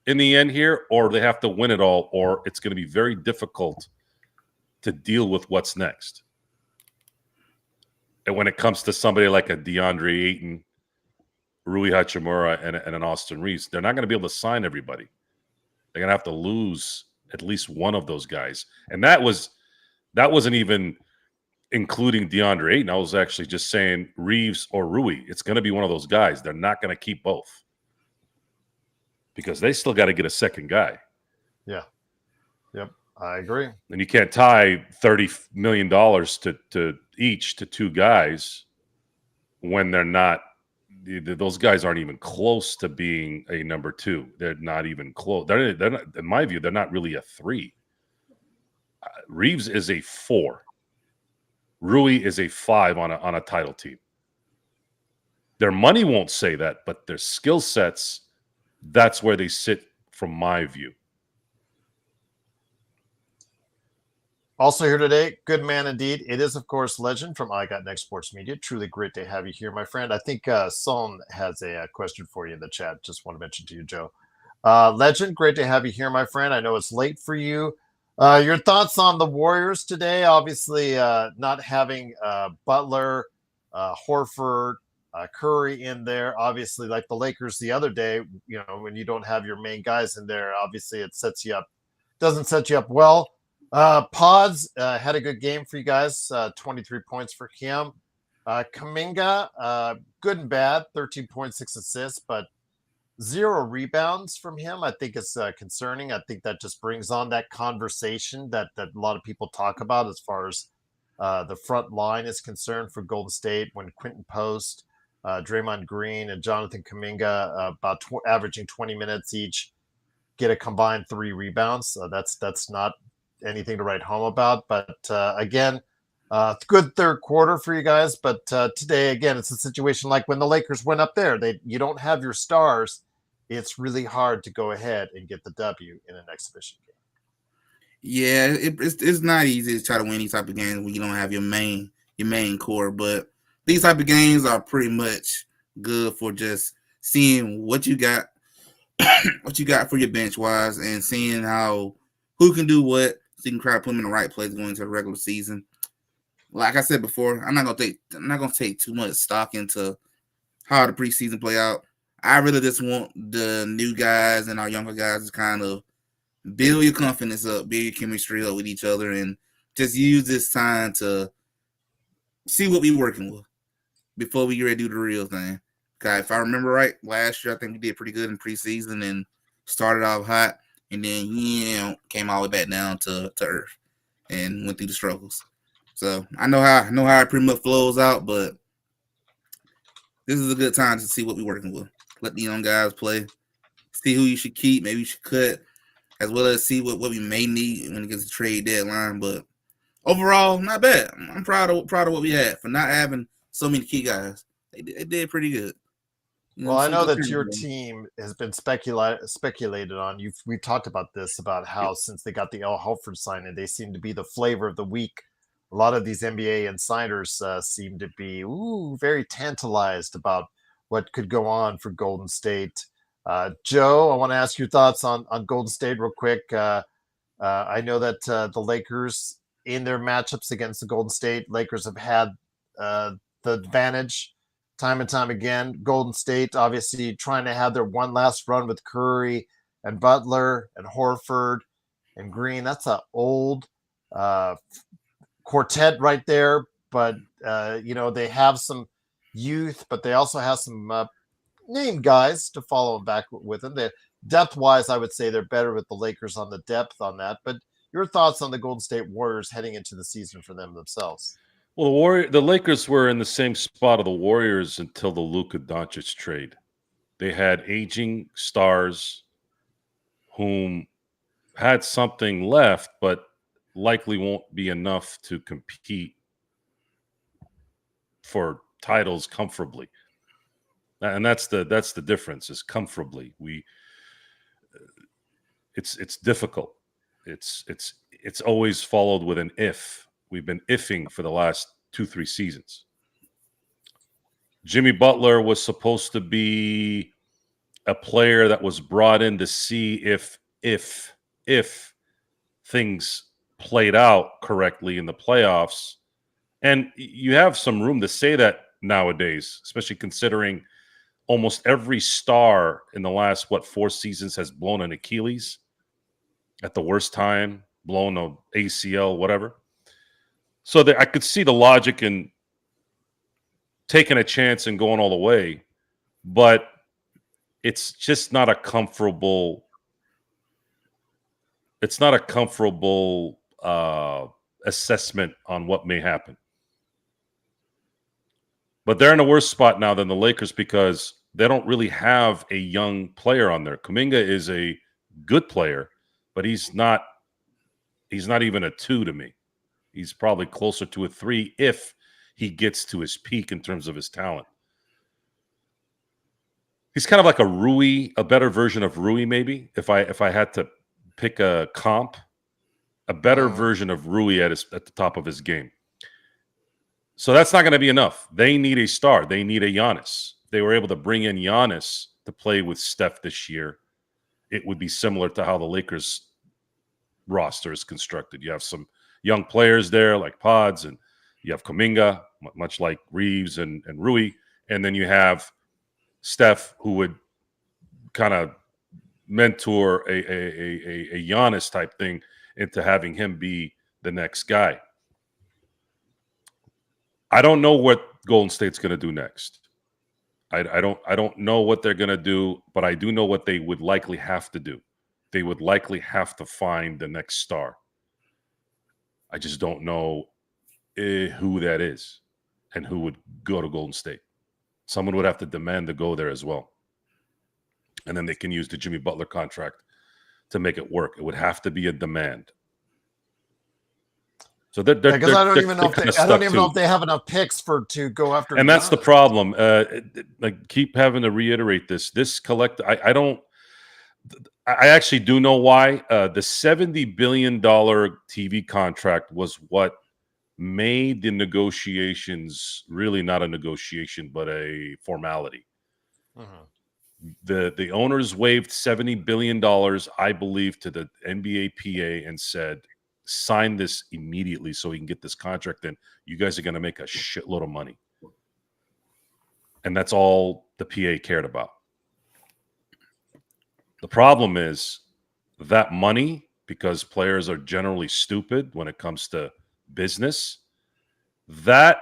in the end here or they have to win it all, or it's going to be very difficult to deal with what's next. And when it comes to somebody like a DeAndre Ayton, Rui Hachimura, and an Austin Reeves, they're not going to be able to sign everybody. They're going to have to lose at least one of those guys. And that wasn't even including DeAndre Ayton. I was actually just saying Reeves or Rui. It's going to be one of those guys. They're not going to keep both because they still got to get a second guy.
Yeah. Yep. I agree.
And you can't tie $30 million to each to two guys when they're not. Those guys aren't even close to being a number two. They're not even close. They're not, in my view, they're not really a 3. Reeves is a 4. Rui is a 5 on a title team. Their money won't say that, but their skill sets, that's where they sit from my view.
Also here today, good man indeed. It is, of course, Legend from I Got Next Sports Media. Truly great to have you here, my friend. I think Son has a question for you in the chat. Just want to mention to you, Joe. Legend, great to have you here, my friend. I know it's late for you. Your thoughts on the Warriors today? Obviously, not having Butler, Horford, Curry in there. Obviously, like the Lakers the other day, when you don't have your main guys in there, obviously it sets you up. Doesn't set you up well. Pods had a good game for you guys. 23 points for him. Kuminga, good and bad, 13.6 assists, but 0 rebounds from him. I think it's concerning. I think that just brings on that conversation that a lot of people talk about as far as the front line is concerned for Golden State when Quentin Post, Draymond Green, and Jonathan Kuminga averaging 20 minutes each get a combined 3 rebounds. That's not anything to write home about. But again, good third quarter for you guys. But today, again, it's a situation like when the Lakers went up there. You don't have your stars. It's really hard to go ahead and get the W in an exhibition game.
Yeah, it's not easy to try to win these type of games when you don't have your main core. But these type of games are pretty much good for just seeing what you got, what you got for your bench wise, and seeing who can do what. So you can try to put them in the right place going into the regular season. Like I said before, I'm not gonna take too much stock into how the preseason play out. I really just want the new guys and our younger guys to kind of build your confidence up, build your chemistry up with each other, and just use this time to see what we working with before we get ready to do the real thing. Cause if I remember right, last year I think we did pretty good in preseason and started off hot, and then came all the way back down to earth and went through the struggles. So I know how it pretty much flows out, but this is a good time to see what we're working with. Let the young guys play, see who you should keep, maybe you should cut, as well as see what we may need when it gets to trade deadline. But overall, not bad. I'm proud of what we had for not having so many key guys. They did pretty good.
Well, I know that your team has been speculated on. We've talked about this, about how since they got the Al Horford signing, they seem to be the flavor of the week. A lot of these NBA insiders seem to be very tantalized about what could go on for Golden State. Joe, I want to ask your thoughts on Golden State real quick. I know that the Lakers, in their matchups against the Golden State, Lakers have had the advantage time and time again. Golden State obviously trying to have their one last run with Curry and Butler and Horford and Green. That's an old quartet right there. But, they have some youth, but they also have some named guys to follow back with them. Depth-wise, I would say they're better with the Lakers on the depth on that. But your thoughts on the Golden State Warriors heading into the season for them themselves?
Well, the Lakers were in the same spot of the Warriors until the Luka Doncic trade. They had aging stars whom had something left, but likely won't be enough to compete for titles comfortably. And that's the difference, is comfortably. It's difficult. It's always followed with an if. We've been iffing for the last 2-3 seasons. Jimmy Butler was supposed to be a player that was brought in to see if things played out correctly in the playoffs. And you have some room to say that nowadays, especially considering almost every star in the last, 4 seasons has blown an Achilles at the worst time, blown an ACL, whatever. So I could see the logic in taking a chance and going all the way, but it's just not a comfortable. It's not a comfortable assessment on what may happen. But they're in a worse spot now than the Lakers because they don't really have a young player on there. Kuminga is a good player, but he's not even a 2 to me. He's probably closer to a 3 if he gets to his peak in terms of his talent. He's kind of like a Rui, a better version of Rui, maybe. If I had to pick a comp, a better version of Rui at the top of his game. So that's not going to be enough. They need a star. They need a Giannis. They were able to bring in Giannis to play with Steph this year. It would be similar to how the Lakers roster is constructed. You have some young players there like Pods, and you have Kuminga, much like Reeves and Rui. And then you have Steph, who would kind of mentor a Giannis type thing into having him be the next guy. I don't know what Golden State's going to do next. I don't know what they're going to do, but I do know what they would likely have to do. They would likely have to find the next star. I just don't know who that is and who would go to Golden State. Someone would have to demand to go there as well. And then they can use the Jimmy Butler contract to make it work. It would have to be a demand. So
because I don't even know if they have enough picks to go after.
And that's the problem. Keep having to reiterate this. This collect. I actually do know why. The $70 billion TV contract was what made the negotiations really not a negotiation, but a formality. The owners waived $70 billion, I believe, to the NBA PA and said, sign this immediately so we can get this contract in. You guys are going to make a shitload of money. And that's all the PA cared about. The problem is that money, because players are generally stupid when it comes to business, that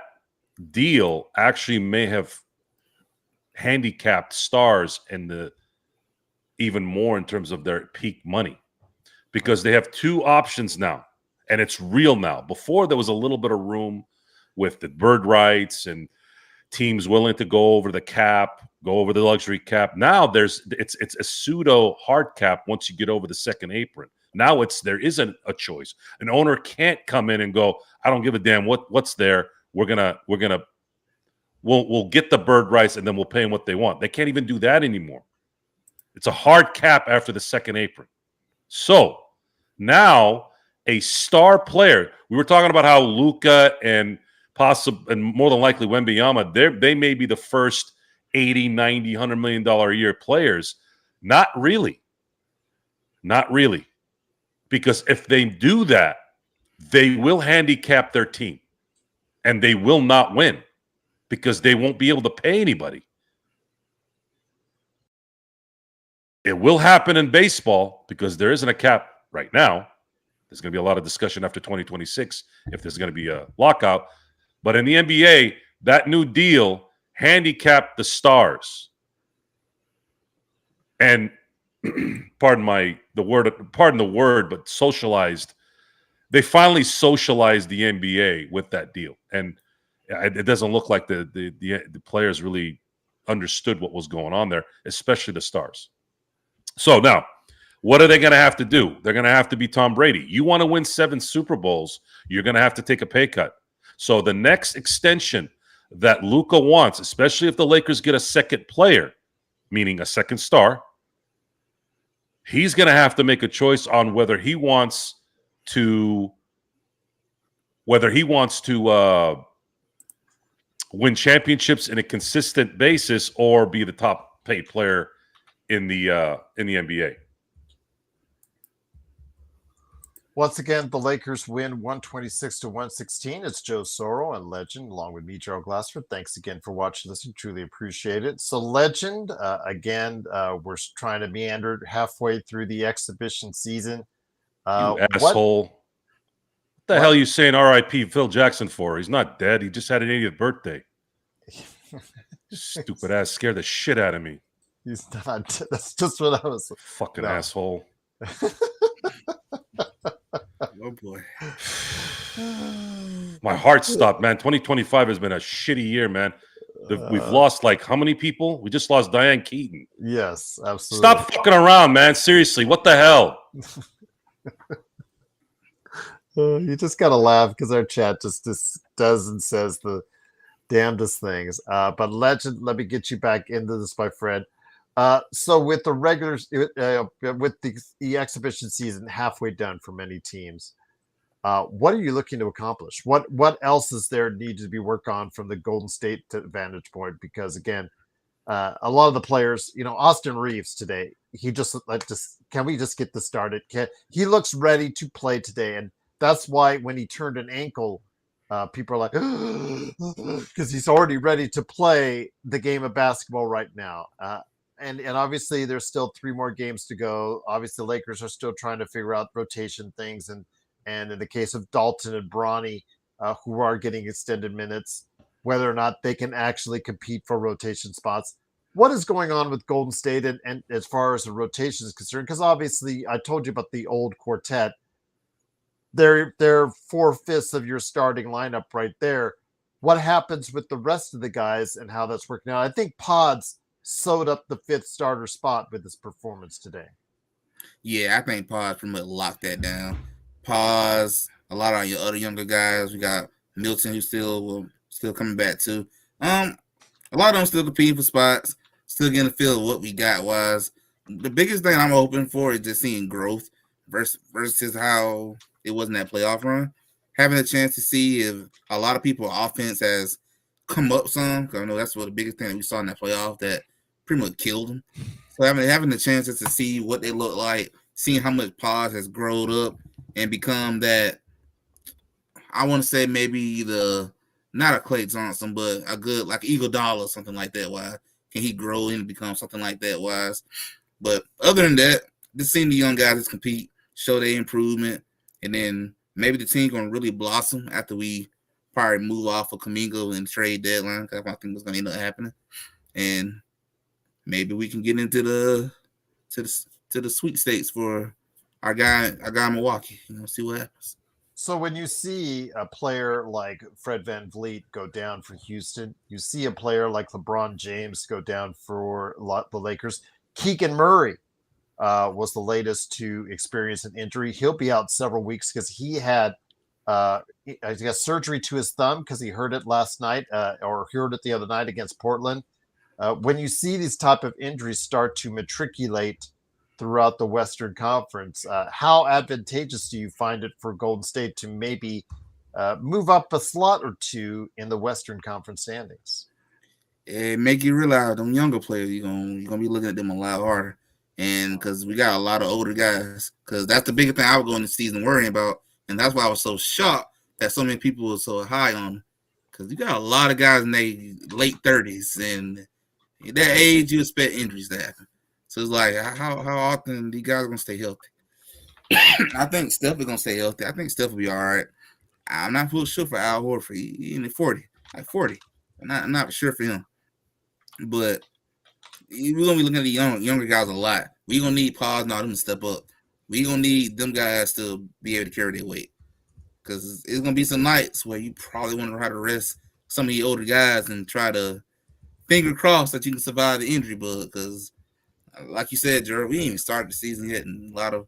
deal actually may have handicapped stars in the even more in terms of their peak money, because they have two options now, and it's real now. Before, there was a little bit of room with the bird rights and teams willing to go over the cap, go over the luxury cap. Now it's a pseudo hard cap once you get over the second apron. Now there isn't a choice. An owner can't come in and go, I don't give a damn what's there. We'll get the bird rights and then we'll pay them what they want. They can't even do that anymore. It's a hard cap after the second apron. So now a star player, we were talking about how Luka and more than likely Wembanyama, they may be the first 80, 90, $100 million a year players. Not really. Not really. Because if they do that, they will handicap their team and they will not win because they won't be able to pay anybody. It will happen in baseball because there isn't a cap right now. There's going to be a lot of discussion after 2026 if there's going to be a lockout. But in the NBA, that new deal handicapped the stars. And pardon the word, but socialized. They finally socialized the NBA with that deal. And it doesn't look like the players really understood what was going on there, especially the stars. So now, what are they going to have to do? They're going to have to be Tom Brady. You want to win 7 Super Bowls, you're going to have to take a pay cut. So the next extension that Luka wants, especially if the Lakers get a second player, meaning a second star, he's going to have to make a choice on whether he wants to win championships in a consistent basis or be the top paid player in the NBA.
Once again, the Lakers win 126-116. It's Joe Soro and Legend, along with me, Gerald Glassford. Thanks again for watching, listening. Truly appreciate it. So, Legend, we're trying to meander halfway through the exhibition season.
You asshole. What the hell are you saying R.I.P. Phil Jackson for? He's not dead. He just had an 80th birthday. Stupid ass scared the shit out of me.
He's not. That's just what I was.
Fucking asshole.
Oh boy.
My heart stopped, man. 2025 has been a shitty year, man. We've lost how many people? We just lost Diane Keaton.
Yes, absolutely.
Stop fucking around, man. Seriously, what the hell?
You just gotta laugh because our chat just does and says the damnedest things. But Legend, let me get you back into this, my friend. So with the regulars, with the exhibition season halfway done for many teams, what are you looking to accomplish? What else is there need to be worked on from the Golden State vantage point? Because again, a lot of the players, Austin Reeves today, can we just get this started? He looks ready to play today, and that's why when he turned an ankle, people are like, because he's already ready to play the game of basketball right now. And obviously there's still 3 more games to go. Obviously the Lakers are still trying to figure out rotation things. And in the case of Dalton and Bronny, who are getting extended minutes, whether or not they can actually compete for rotation spots. What is going on with Golden State and as far as the rotation is concerned? Because obviously I told you about the old quartet. They're 4/5 of your starting lineup right there. What happens with the rest of the guys and how that's working out? I think Pods sewed up the 5th starter spot with his performance today.
Yeah, I think Pods pretty much locked that down. Pods, a lot of your other younger guys. We got Milton, who's still coming back too. A lot of them still competing for spots, still getting a feel of what we got. Was the biggest thing I'm hoping for is just seeing growth versus how it wasn't that playoff run. Having a chance to see if a lot of people's offense has come up some, because I know that's what the biggest thing that we saw in that playoff that pretty much killed them. So having the chances to see what they look like, seeing how much Pods has grown up and become that, I want to say maybe not a Klay Johnson, but a good like Eagle Dollar or something like that. Why can he grow and become something like that? Wise, but other than that, just seeing the young guys just compete, show their improvement, and then maybe the team gonna really blossom after we probably move off of Kuminga and trade deadline. Because I think what's going to end up happening, and maybe we can get into the sweepstakes for our guy in Milwaukee. See what happens.
So when you see a player like Fred VanVleet go down for Houston, you see a player like LeBron James go down for the Lakers. Keegan Murray was the latest to experience an injury. He'll be out several weeks because he had, I guess, surgery to his thumb because he hurt it last night or heard it the other night against Portland. When you see these type of injuries start to matriculate throughout the Western Conference, how advantageous do you find it for Golden State to maybe move up a slot or two in the Western Conference standings?
It make you realize them younger players, you're gonna be looking at them a lot harder. And because we got a lot of older guys, because that's the biggest thing I was going to season worrying about. And that's why I was so shocked that so many people were so high on them. Because you got a lot of guys in their late 30s, and at that age, you expect injuries to happen. So it's like, how often these guys are going to stay healthy? I think Steph is going to stay healthy. I think Steph will be all right. I'm not full sure for Al Horford. He's in the 40. I'm not sure for him. But we're going to be looking at the younger guys a lot. We're going to need Paul and all them to step up. We're going to need them guys to be able to carry their weight. Because it's going to be some nights where you probably want to know how to rest some of the older guys and try to finger cross that you can survive the injury bug. Because, like you said, Jared, we ain't even started the season yet, and a lot of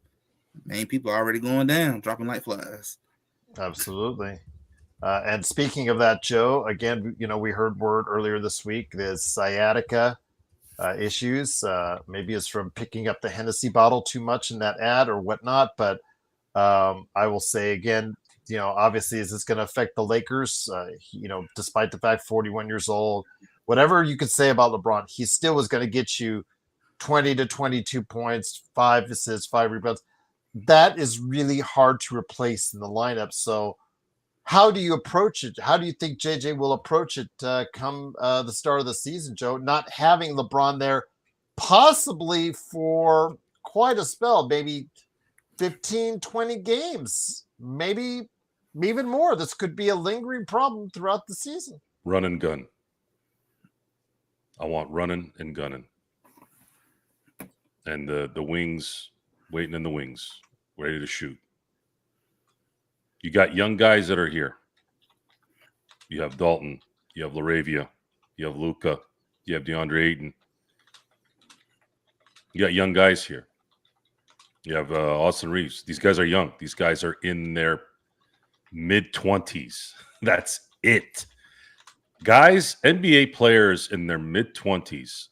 main people are already going down, dropping like flies.
Absolutely. And speaking of that, Joe, again, we heard word earlier this week, there's sciatica issues. Maybe it's from picking up the Hennessy bottle too much in that ad or whatnot. But I will say again, obviously, is this going to affect the Lakers? Despite the fact 41 years old, whatever you could say about LeBron, he still was going to get you 20 to 22 points, 5 assists, 5 rebounds. That is really hard to replace in the lineup. So how do you approach it? How do you think JJ will approach it come the start of the season, Joe? Not having LeBron there possibly for quite a spell, maybe 15, 20 games, maybe even more. This could be a lingering problem throughout the season.
Run and gun. I want running and gunning. And the wings, waiting in the wings, ready to shoot. You got young guys that are here. You have Dalton. You have LaRavia. You have Luka. You have DeAndre Ayton. You got young guys here. You have Austin Reeves. These guys are young. These guys are in their mid-20s. That's it. Guys, NBA players in their mid-20s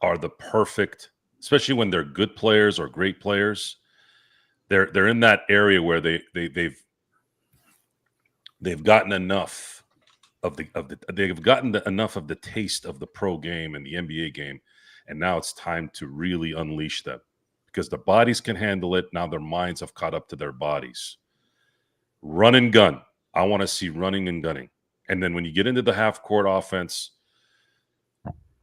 are the perfect, especially when they're good players or great players. They're in that area where they've gotten enough of the taste of the pro game and the NBA game, and now it's time to really unleash them because the bodies can handle it. Now their minds have caught up to their bodies. Run and gun. I want to see running and gunning. And then when you get into the half court offense,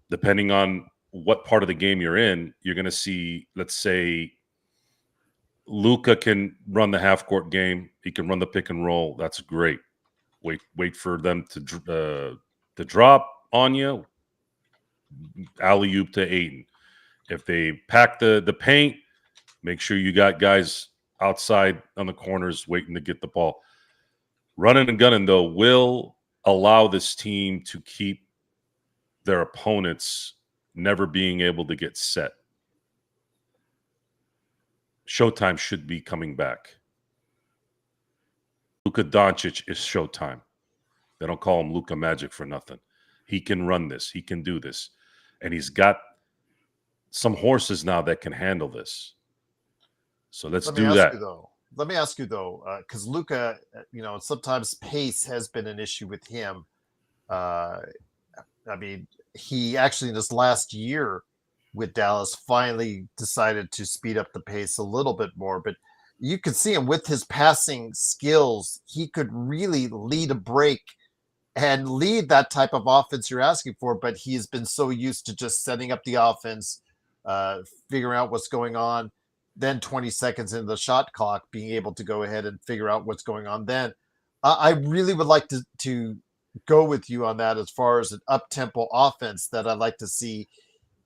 depending on what part of the game you're in, you're going to see, let's say, Luka can run the half court game. He can run the pick and roll. That's great. Wait for them to drop on you. Alley-oop to Ayton. If they pack the paint, make sure you got guys outside on the corners waiting to get the ball. Running and gunning, though, will allow this team to keep their opponents never being able to get set. Showtime should be coming back. Luka Doncic is Showtime. They don't call him Luka Magic for nothing. He can run this. He can do this. And he's got some horses now that can handle this. So let's do that.
Let me ask you, though, because Luka, sometimes pace has been an issue with him. He actually in this last year with Dallas finally decided to speed up the pace a little bit more. But you could see him with his passing skills. He could really lead a break and lead that type of offense you're asking for. But he has been so used to just setting up the offense, figuring out what's going on. Then 20 seconds into the shot clock, being able to go ahead and figure out what's going on then. I really would like to go with you on that as far as an up-tempo offense that I'd like to see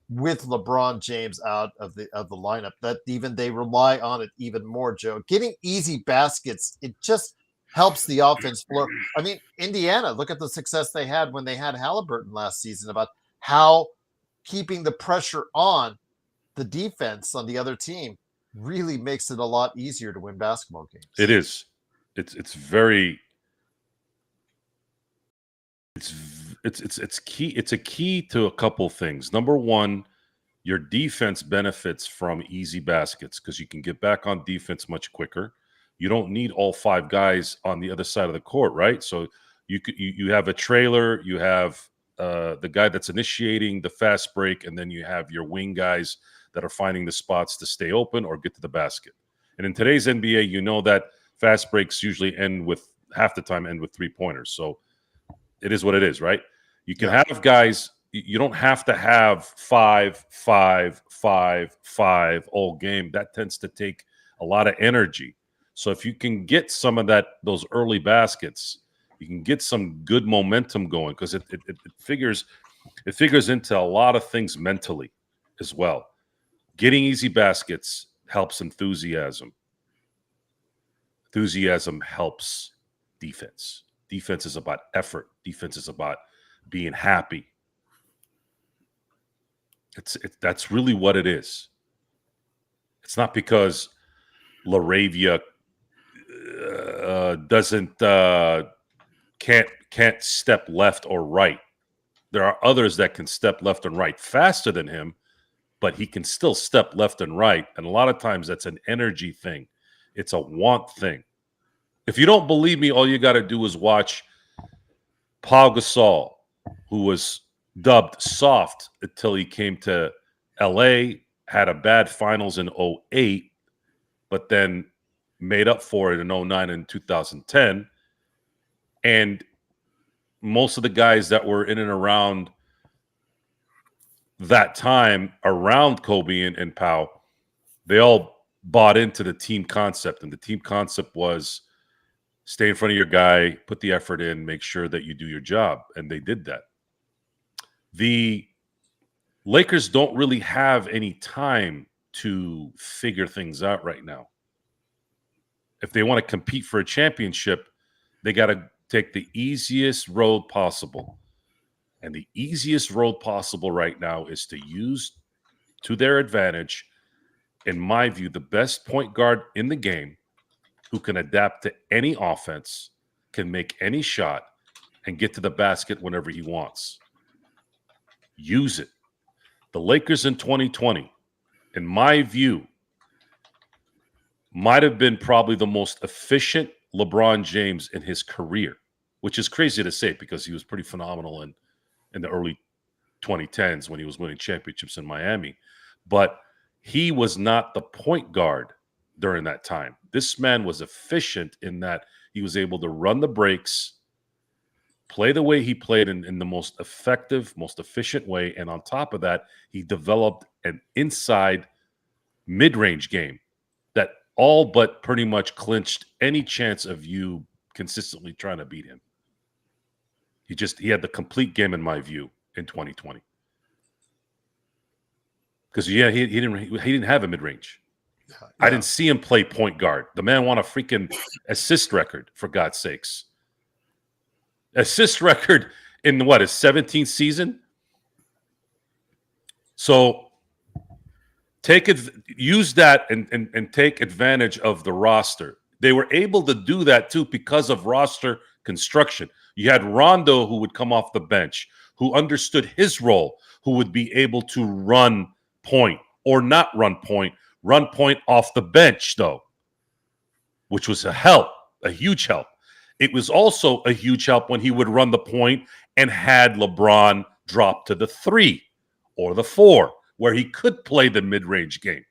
with LeBron James out of the lineup, that even they rely on it even more, Joe. Getting easy baskets, it just helps the offense flow. I mean, Indiana, look at the success they had when they had Halliburton last season, about how keeping the pressure on the defense on the other team really makes it a lot easier to win basketball games.
It is. It's very. It's key. It's a key to a couple things. Number one, your defense benefits from easy baskets because you can get back on defense much quicker. You don't need all 5 guys on the other side of the court, right? So you have a trailer, you have the guy that's initiating the fast break, and then you have your wing guys that are finding the spots to stay open or get to the basket. And in today's NBA, you know that fast breaks usually half the time end with 3-pointers. So it is what it is, right? You can have guys. You don't have to have 5, 5, 5, 5 all game. That tends to take a lot of energy. So if you can get some of those early baskets, you can get some good momentum going, because it figures into a lot of things mentally as well. Getting easy baskets helps enthusiasm. Enthusiasm helps defense. Defense is about effort. Defense is about being happy. That's really what it is. It's not because LaRavia can't step left or right. There are others that can step left and right faster than him, but he can still step left and right. And a lot of times that's an energy thing. It's a want thing. If you don't believe me, all you got to do is watch Pau Gasol, who was dubbed soft until he came to LA, had a bad finals in 2008, but then made up for it in 2009 and 2010. And most of the guys that were in and around that time, around Kobe and Pau, they all bought into the team concept. And the team concept was stay in front of your guy, put the effort in, make sure that you do your job. And they did that. The Lakers don't really have any time to figure things out right now. If they want to compete for a championship, they got to take the easiest road possible. And the easiest road possible right now is to use to their advantage, in my view, the best point guard in the game, who can adapt to any offense, can make any shot, and get to the basket whenever he wants. Use it. The Lakers in 2020, in my view, might have been probably the most efficient LeBron James in his career, which is crazy to say because he was pretty phenomenal in the early 2010s when he was winning championships in Miami. But he was not the point guard during that time. This man was efficient in that he was able to run the breaks, play the way he played in the most effective, most efficient way. And on top of that, he developed an inside mid-range game that all but pretty much clinched any chance of you consistently trying to beat him. He had the complete game, in my view, in 2020. Because he didn't have a mid-range. Yeah. I didn't see him play point guard. The man won a freaking assist record, for God's sakes. Assist record in his 17th season. So use that and take advantage of the roster. They were able to do that too because of roster construction. You had Rondo, who would come off the bench, who understood his role, who would be able to run point or not run point off the bench, though, which was a huge help. It was also a huge help when he would run the point and had LeBron drop to the 3 or the 4, where he could play the mid-range game.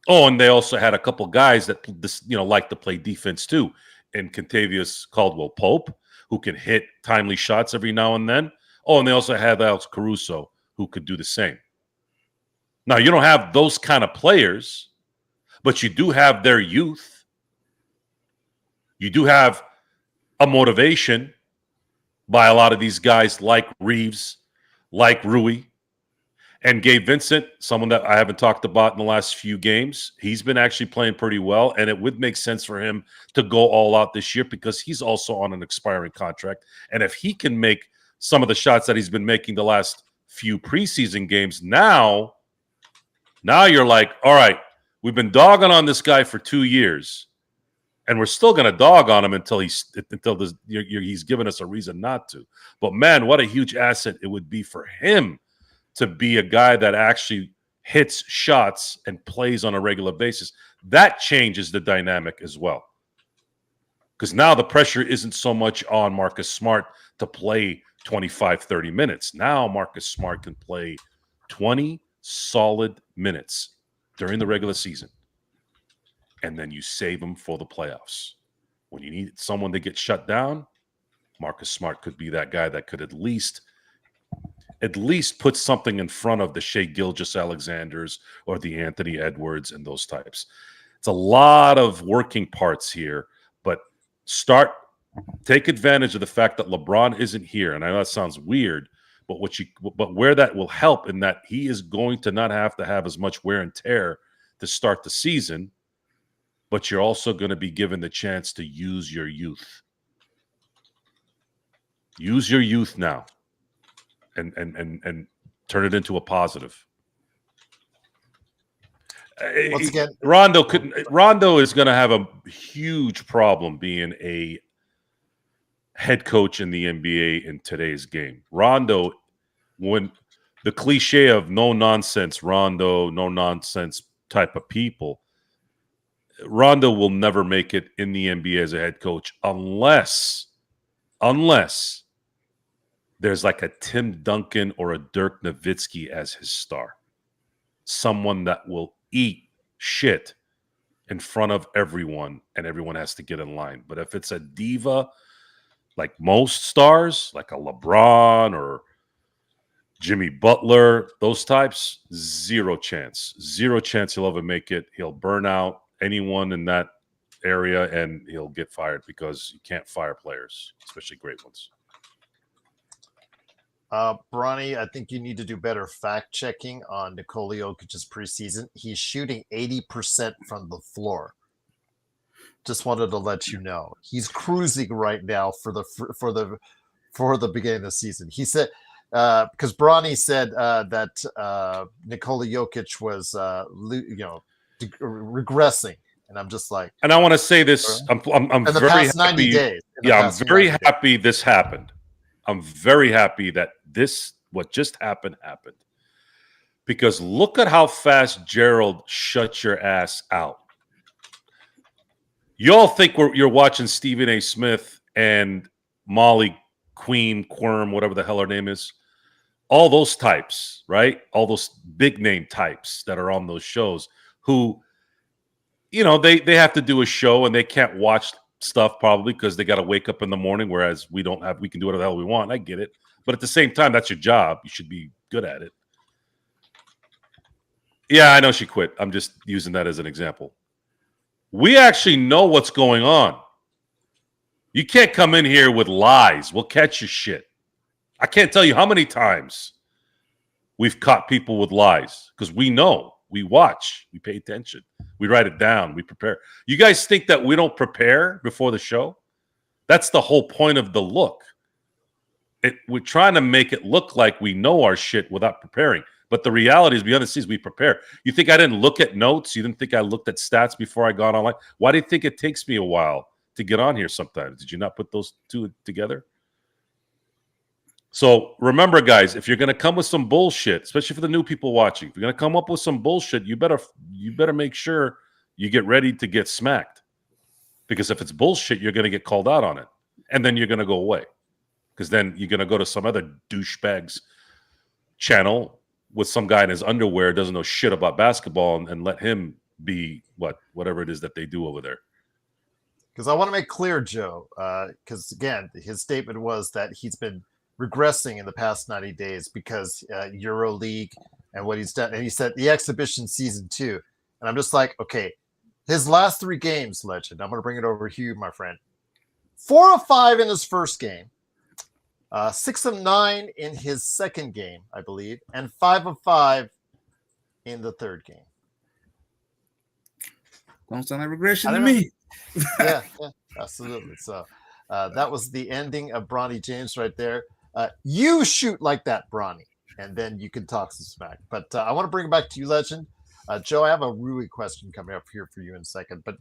Oh, and they also had a couple guys that like to play defense too, and Kentavious Caldwell-Pope, who can hit timely shots every now and then. Oh, and they also had Alex Caruso, who could do the same. Now, you don't have those kind of players, but you do have their youth. You do have a motivation by a lot of these guys like Reeves, like Rui, and Gabe Vincent, someone that I haven't talked about in the last few games. He's been actually playing pretty well, and it would make sense for him to go all out this year because he's also on an expiring contract. And if he can make some of the shots that he's been making the last few preseason games, now you're like, all right, we've been dogging on this guy for 2 years, and we're still going to dog on him until he's given us a reason not to. But man, what a huge asset it would be for him to be a guy that actually hits shots and plays on a regular basis. That changes the dynamic as well. Because now the pressure isn't so much on Marcus Smart to play 25, 30 minutes. Now Marcus Smart can play 20 solid minutes during the regular season. And then you save him for the playoffs. When you need someone to get shut down, Marcus Smart could be that guy that could at least put something in front of the Shai Gilgeous-Alexanders or the Anthony Edwards and those types. It's a lot of working parts here, but take advantage of the fact that LeBron isn't here. And I know that sounds weird, but where that will help in that he is going to not have to have as much wear and tear to start the season, but you're also going to be given the chance to use your youth. Use your youth now. And turn it into a positive.
Once again,
Rondo is going to have a huge problem being a head coach in the NBA in today's game. Rondo, when the cliche of no nonsense Rondo, no nonsense type of people, Rondo will never make it in the NBA as a head coach unless there's like a Tim Duncan or a Dirk Nowitzki as his star. Someone that will eat shit in front of everyone, and everyone has to get in line. But if it's a diva, like most stars, like a LeBron or Jimmy Butler, those types, zero chance. Zero chance he'll ever make it. He'll burn out anyone in that area, and he'll get fired because you can't fire players, especially great ones.
Bronny, I think you need to do better fact checking on Nikola Jokic's preseason. He's shooting 80% from the floor. Just wanted to let you know he's cruising right now for the beginning of the season. He said because Bronny said that Nikola Jokic was regressing, and I'm just like,
and I want to say this: I'm
in the
very
past
happy.
90 days.
I'm very happy this happened. I'm very happy that what just happened, because look at how fast Gerald shut your ass out. You all think you're watching Stephen A. Smith and Molly Quirm, whatever the hell her name is. All those types, right? All those big name types that are on those shows who, they have to do a show and they can't watch stuff probably because they got to wake up in the morning, whereas we can do whatever the hell we want. I get it. But at the same time, that's your job. You should be good at it. Yeah, I know she quit. I'm just using that as an example. We actually know what's going on. You can't come in here with lies. We'll catch your shit. I can't tell you how many times we've caught people with lies because we know. We watch, we pay attention, we write it down, we prepare. You guys think that we don't prepare before the show? That's the whole point of the look. We're trying to make it look like we know our shit without preparing. But the reality is, behind the scenes, we prepare. You think I didn't look at notes? You didn't think I looked at stats before I got online? Why do you think it takes me a while to get on here sometimes? Did you not put those two together? So remember, guys, if you're going to come with some bullshit, especially for the new people watching, if you're going to come up with some bullshit, you better make sure you get ready to get smacked. Because if it's bullshit, you're going to get called out on it. And then you're going to go away. Because then you're going to go to some other douchebag's channel with some guy in his underwear doesn't know shit about basketball and let him be whatever it is that they do over there.
Because I want to make clear, Joe, because, again, his statement was that he's been regressing in the past 90 days because EuroLeague and what he's done. And he said the exhibition season 2. And I'm just like, okay, his last 3 games, Legend, I'm going to bring it over to you, my friend. 4 of 5 in his first game, 6 of 9 in his second game, I believe, and 5 of 5 in the third game.
Don't sound like regression to me.
yeah, absolutely. So that was the ending of Bronny James right there. You shoot like that, Bronny, and then you can talk some smack. But I want to bring it back to you, Legend. Joe, I have a Rui question coming up here for you in a second. But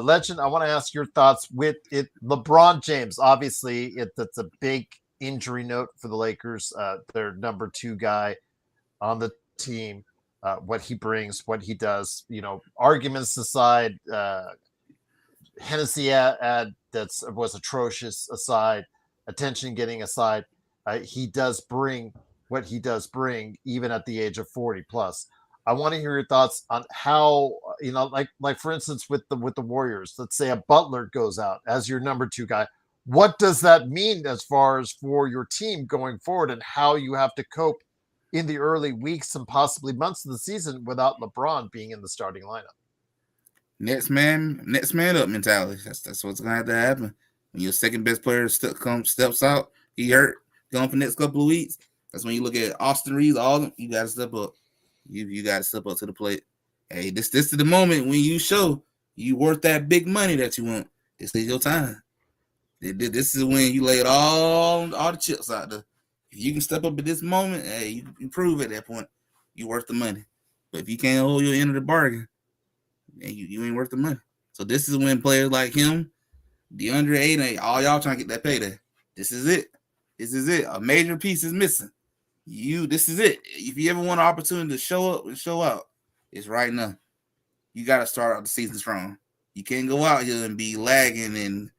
Legend, I want to ask your thoughts with it. LeBron James, obviously, that's a big injury note for the Lakers. Their number 2 guy on the team. What he brings, what he does, arguments aside, Hennessy ad that was atrocious aside, attention getting aside, he does bring what he does bring, even at the age of 40 plus. I want to hear your thoughts on how, like for instance, with the Warriors, let's say a Butler goes out as your number 2 guy. What does that mean as far as for your team going forward and how you have to cope in the early weeks and possibly months of the season without LeBron being in the starting lineup?
Next man up mentality. That's what's gonna have to happen. When your second best player steps out, he hurt, gone for the next couple of weeks. That's when you look at Austin Reeves, all of them, you gotta step up. You gotta step up to the plate. Hey, this is the moment when you show you worth that big money that you want. This is your time. This is when you laid all the chips out there. If you can step up at this moment, hey, you prove at that point you worth the money. But if you can't hold your end of the bargain, then you ain't worth the money. So this is when players like him, DeAndre Ayton, all y'all trying to get that payday. This is it. This is it. A major piece is missing. This is it. If you ever want an opportunity to show up and show out, it's right now. You got to start out the season strong. You can't go out here and be lagging and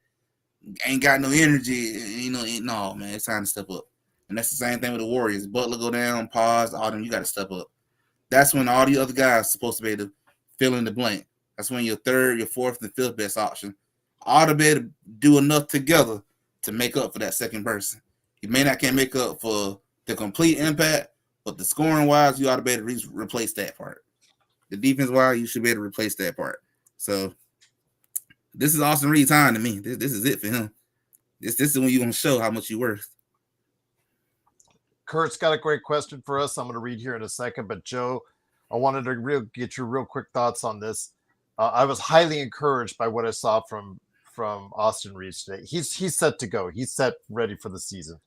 ain't got no energy. No, man, it's time to step up. And that's the same thing with the Warriors. Butler go down, pause, all them, you got to step up. That's when all the other guys are supposed to be able to fill in the blank. That's when your third, your fourth, and fifth best option ought to be able to do enough together to make up for that second person. You can't make up for the complete impact, but the scoring wise, you ought to be able to replace that part. The defense wise, you should be able to replace that part. So this is Austin Reed's time to me. This is it for him. This is when you're going to show how much you're worth.
Kurt's got a great question for us. I'm going to read here in a second, but Joe, I wanted to get your real quick thoughts on this. I was highly encouraged by what I saw from Austin Reeves today. He's set to go. He's set ready for the season.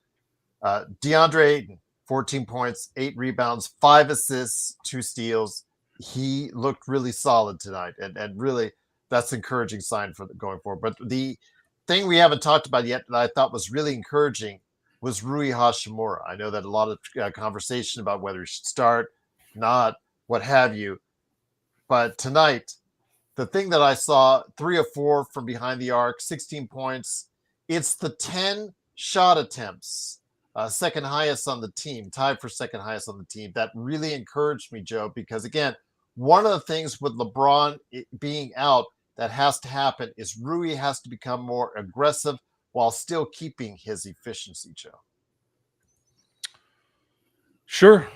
DeAndre Ayton, 14 points, 8 rebounds, 5 assists, 2 steals. He looked really solid tonight, and really that's an encouraging sign for going forward. But the thing we haven't talked about yet that I thought was really encouraging was Rui Hachimura. I know that a lot of conversation about whether he should start, not, what have you. But tonight, the thing that I saw, 3 of 4 from behind the arc, 16 points. It's the 10 shot attempts, second highest on the team, tied for second highest on the team. That really encouraged me, Joe, because again, one of the things with LeBron being out that has to happen is Rui has to become more aggressive while still keeping his efficiency, Joe.
Sure.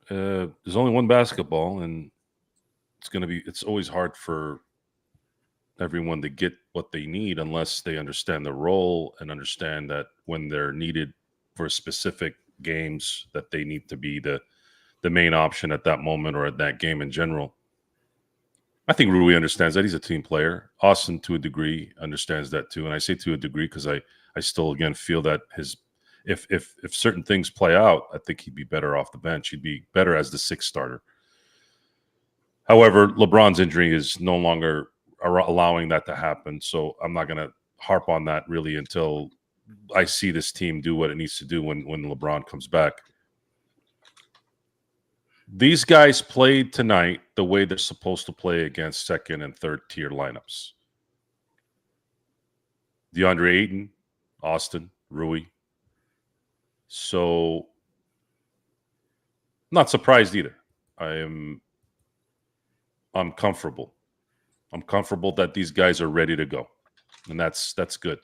There's only one basketball, and it's always hard for everyone to get what they need unless they understand the role and understand that when they're needed for specific games that they need to be the main option at that moment or at that game in general. I think Rui understands that. He's a team player. Austin, to a degree, understands that too. And I say to a degree because I still, again, feel that if certain things play out, I think he'd be better off the bench. He'd be better as the 6th starter. However, LeBron's injury is no longer allowing that to happen. So I'm not going to harp on that really until I see this team do what it needs to do when LeBron comes back. These guys played tonight the way they're supposed to play against second and third tier lineups. DeAndre Ayton, Austin, Rui. So I'm not surprised either. I'm comfortable. I'm comfortable that these guys are ready to go. And that's good.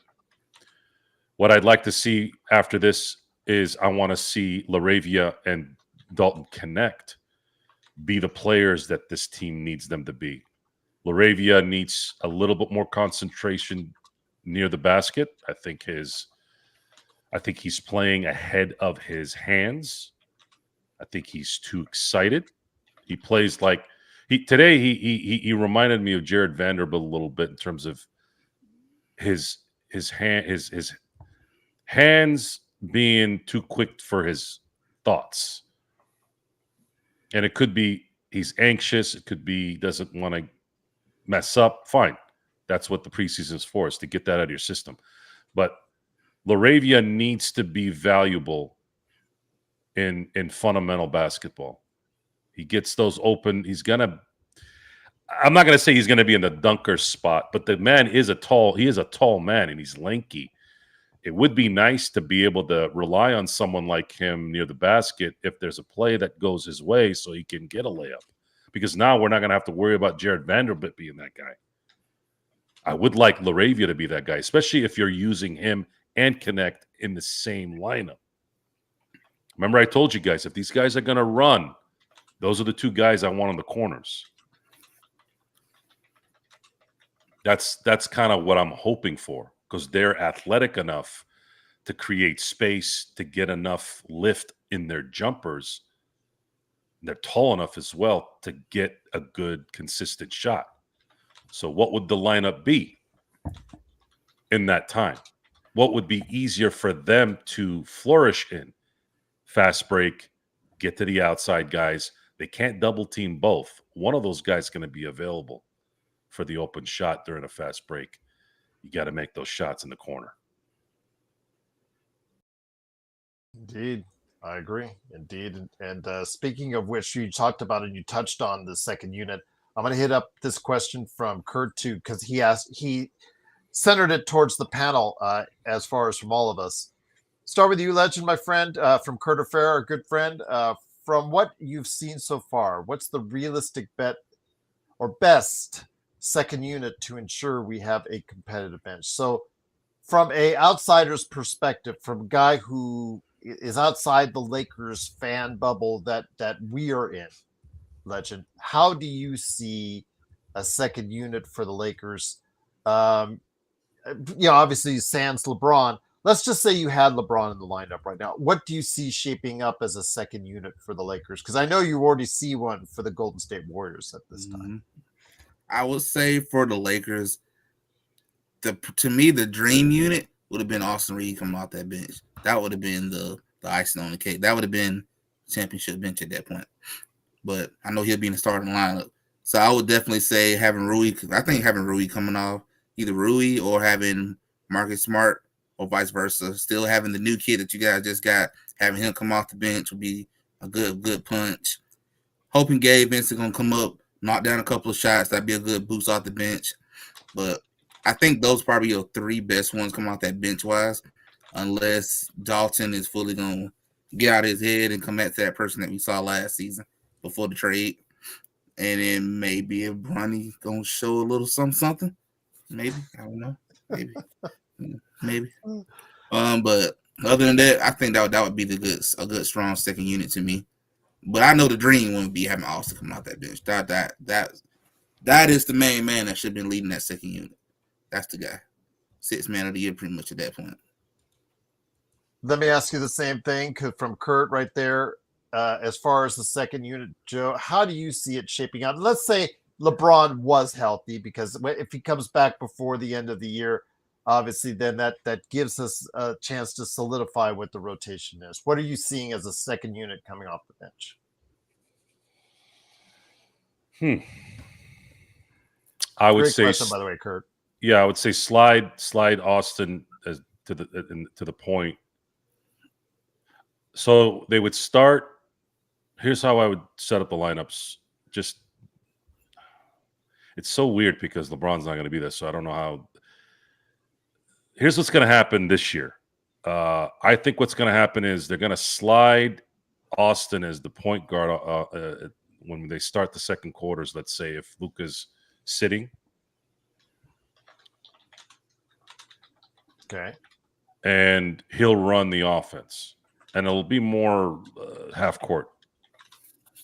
What I'd like to see after this is I want to see LaRavia and Dalton connect, be the players that this team needs them to be. LaRavia needs a little bit more concentration near the basket. I think he's playing ahead of his hands. I think he's too excited. He plays like he reminded me of Jared Vanderbilt a little bit in terms of his hands being too quick for his thoughts. And it could be he's anxious. It could be he doesn't want to mess up. Fine. That's what the preseason is for, is to get that out of your system. But Laravia needs to be valuable in fundamental basketball. He gets those open. I'm not going to say he's going to be in the dunker spot, but the man is a tall man, and he's lanky. It would be nice to be able to rely on someone like him near the basket if there's a play that goes his way so he can get a layup. Because now we're not going to have to worry about Jared Vanderbilt being that guy. I would like Laravia to be that guy, especially if you're using him and Connect in the same lineup. Remember, I told you guys, if these guys are going to run, those are the two guys I want on the corners. That's kind of what I'm hoping for, because they're athletic enough to create space, to get enough lift in their jumpers. They're tall enough as well to get a good, consistent shot. So what would the lineup be in that time? What would be easier for them to flourish in? Fast break, get to the outside guys. They can't double team both. One of those guys is going to be available for the open shot during a fast break. You got to make those shots in the corner.
Indeed. I agree. Indeed. And speaking of which, you talked about and you touched on the second unit. I'm going to hit up this question from Kurt too, because he centered it towards the panel as far as from all of us. Start with you, Legend, my friend, from Kurt Affair, our good friend. From what you've seen so far, what's the realistic bet or best second unit to ensure we have a competitive bench? So from a outsider's perspective, from a guy who is outside the Lakers fan bubble that we are in, Legend, how do you see a second unit for the Lakers? Obviously sans LeBron. Let's just say you had LeBron in the lineup right now. What do you see shaping up as a second unit for the Lakers? Because I know you already see one for the Golden State Warriors at this time.
I would say for the Lakers, to me, the dream unit would have been Austin Reed coming off that bench. That would have been the icing on the cake. That would have been championship bench at that point. But I know he'll be in the starting lineup. So I would definitely say having Rui, I think having Rui coming off, either Rui or having Marcus Smart or vice versa. Still having the new kid that you guys just got, having him come off the bench would be a good punch. Hoping Gabe Vincent going to come up, knock down a couple of shots. That'd be a good boost off the bench. But I think those probably your three best ones come off that bench-wise, unless Dalton is fully going to get out of his head and come back to that person that we saw last season before the trade. And then maybe if Bronny going to show a little something. Maybe. I don't know. Maybe. But other than that, I think that would be a good strong second unit to me. But I know the dream would be having Austin come out that bench. That is the main man that should have been leading that second unit. That's the guy. Sixth man of the year pretty much at that point.
Let me ask you the same thing from Kurt right there. As far as the second unit, Joe, how do you see it shaping out? Let's say LeBron was healthy, because if he comes back before the end of the year, obviously then that gives us a chance to solidify what the rotation is. What are you seeing as a second unit coming off the bench?
I would
Great
say,
question, by the way, Kurt.
Yeah, I would say slide Austin to the point. So they would start. Here's how I would set up the lineups. Just, it's so weird because LeBron's not going to be there, so I don't know how. Here's what's going to happen this year. I think what's going to happen is they're going to slide Austin as the point guard when they start the second quarters. Let's say if Luka's sitting.
Okay.
And he'll run the offense. And it'll be more half court,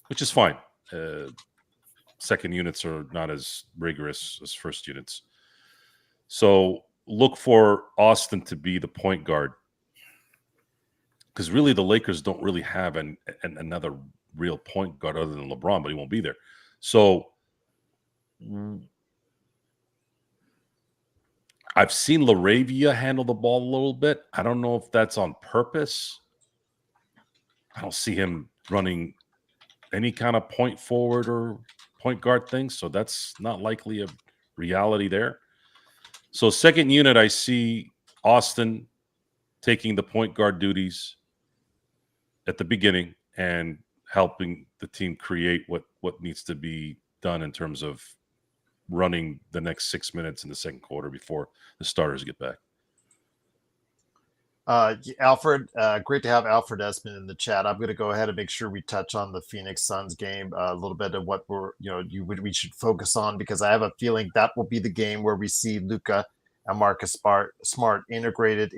which is fine. Second units are not as rigorous as first units. So look for Austin to be the point guard, because really the Lakers don't really have another real point guard other than LeBron, but he won't be there. So I've seen LaRavia handle the ball a little bit. I don't know if that's on purpose. I don't see him running any kind of point forward or point guard thing, so that's not likely a reality there. So second unit, I see Austin taking the point guard duties at the beginning and helping the team create what needs to be done in terms of running the next 6 minutes in the second quarter before the starters get back.
Alfred, great to have Alfred Esmond in the chat. I'm going to go ahead and make sure we touch on the Phoenix Suns game, a little bit of what we should focus on, because I have a feeling that will be the game where we see Luka and Marcus Smart integrated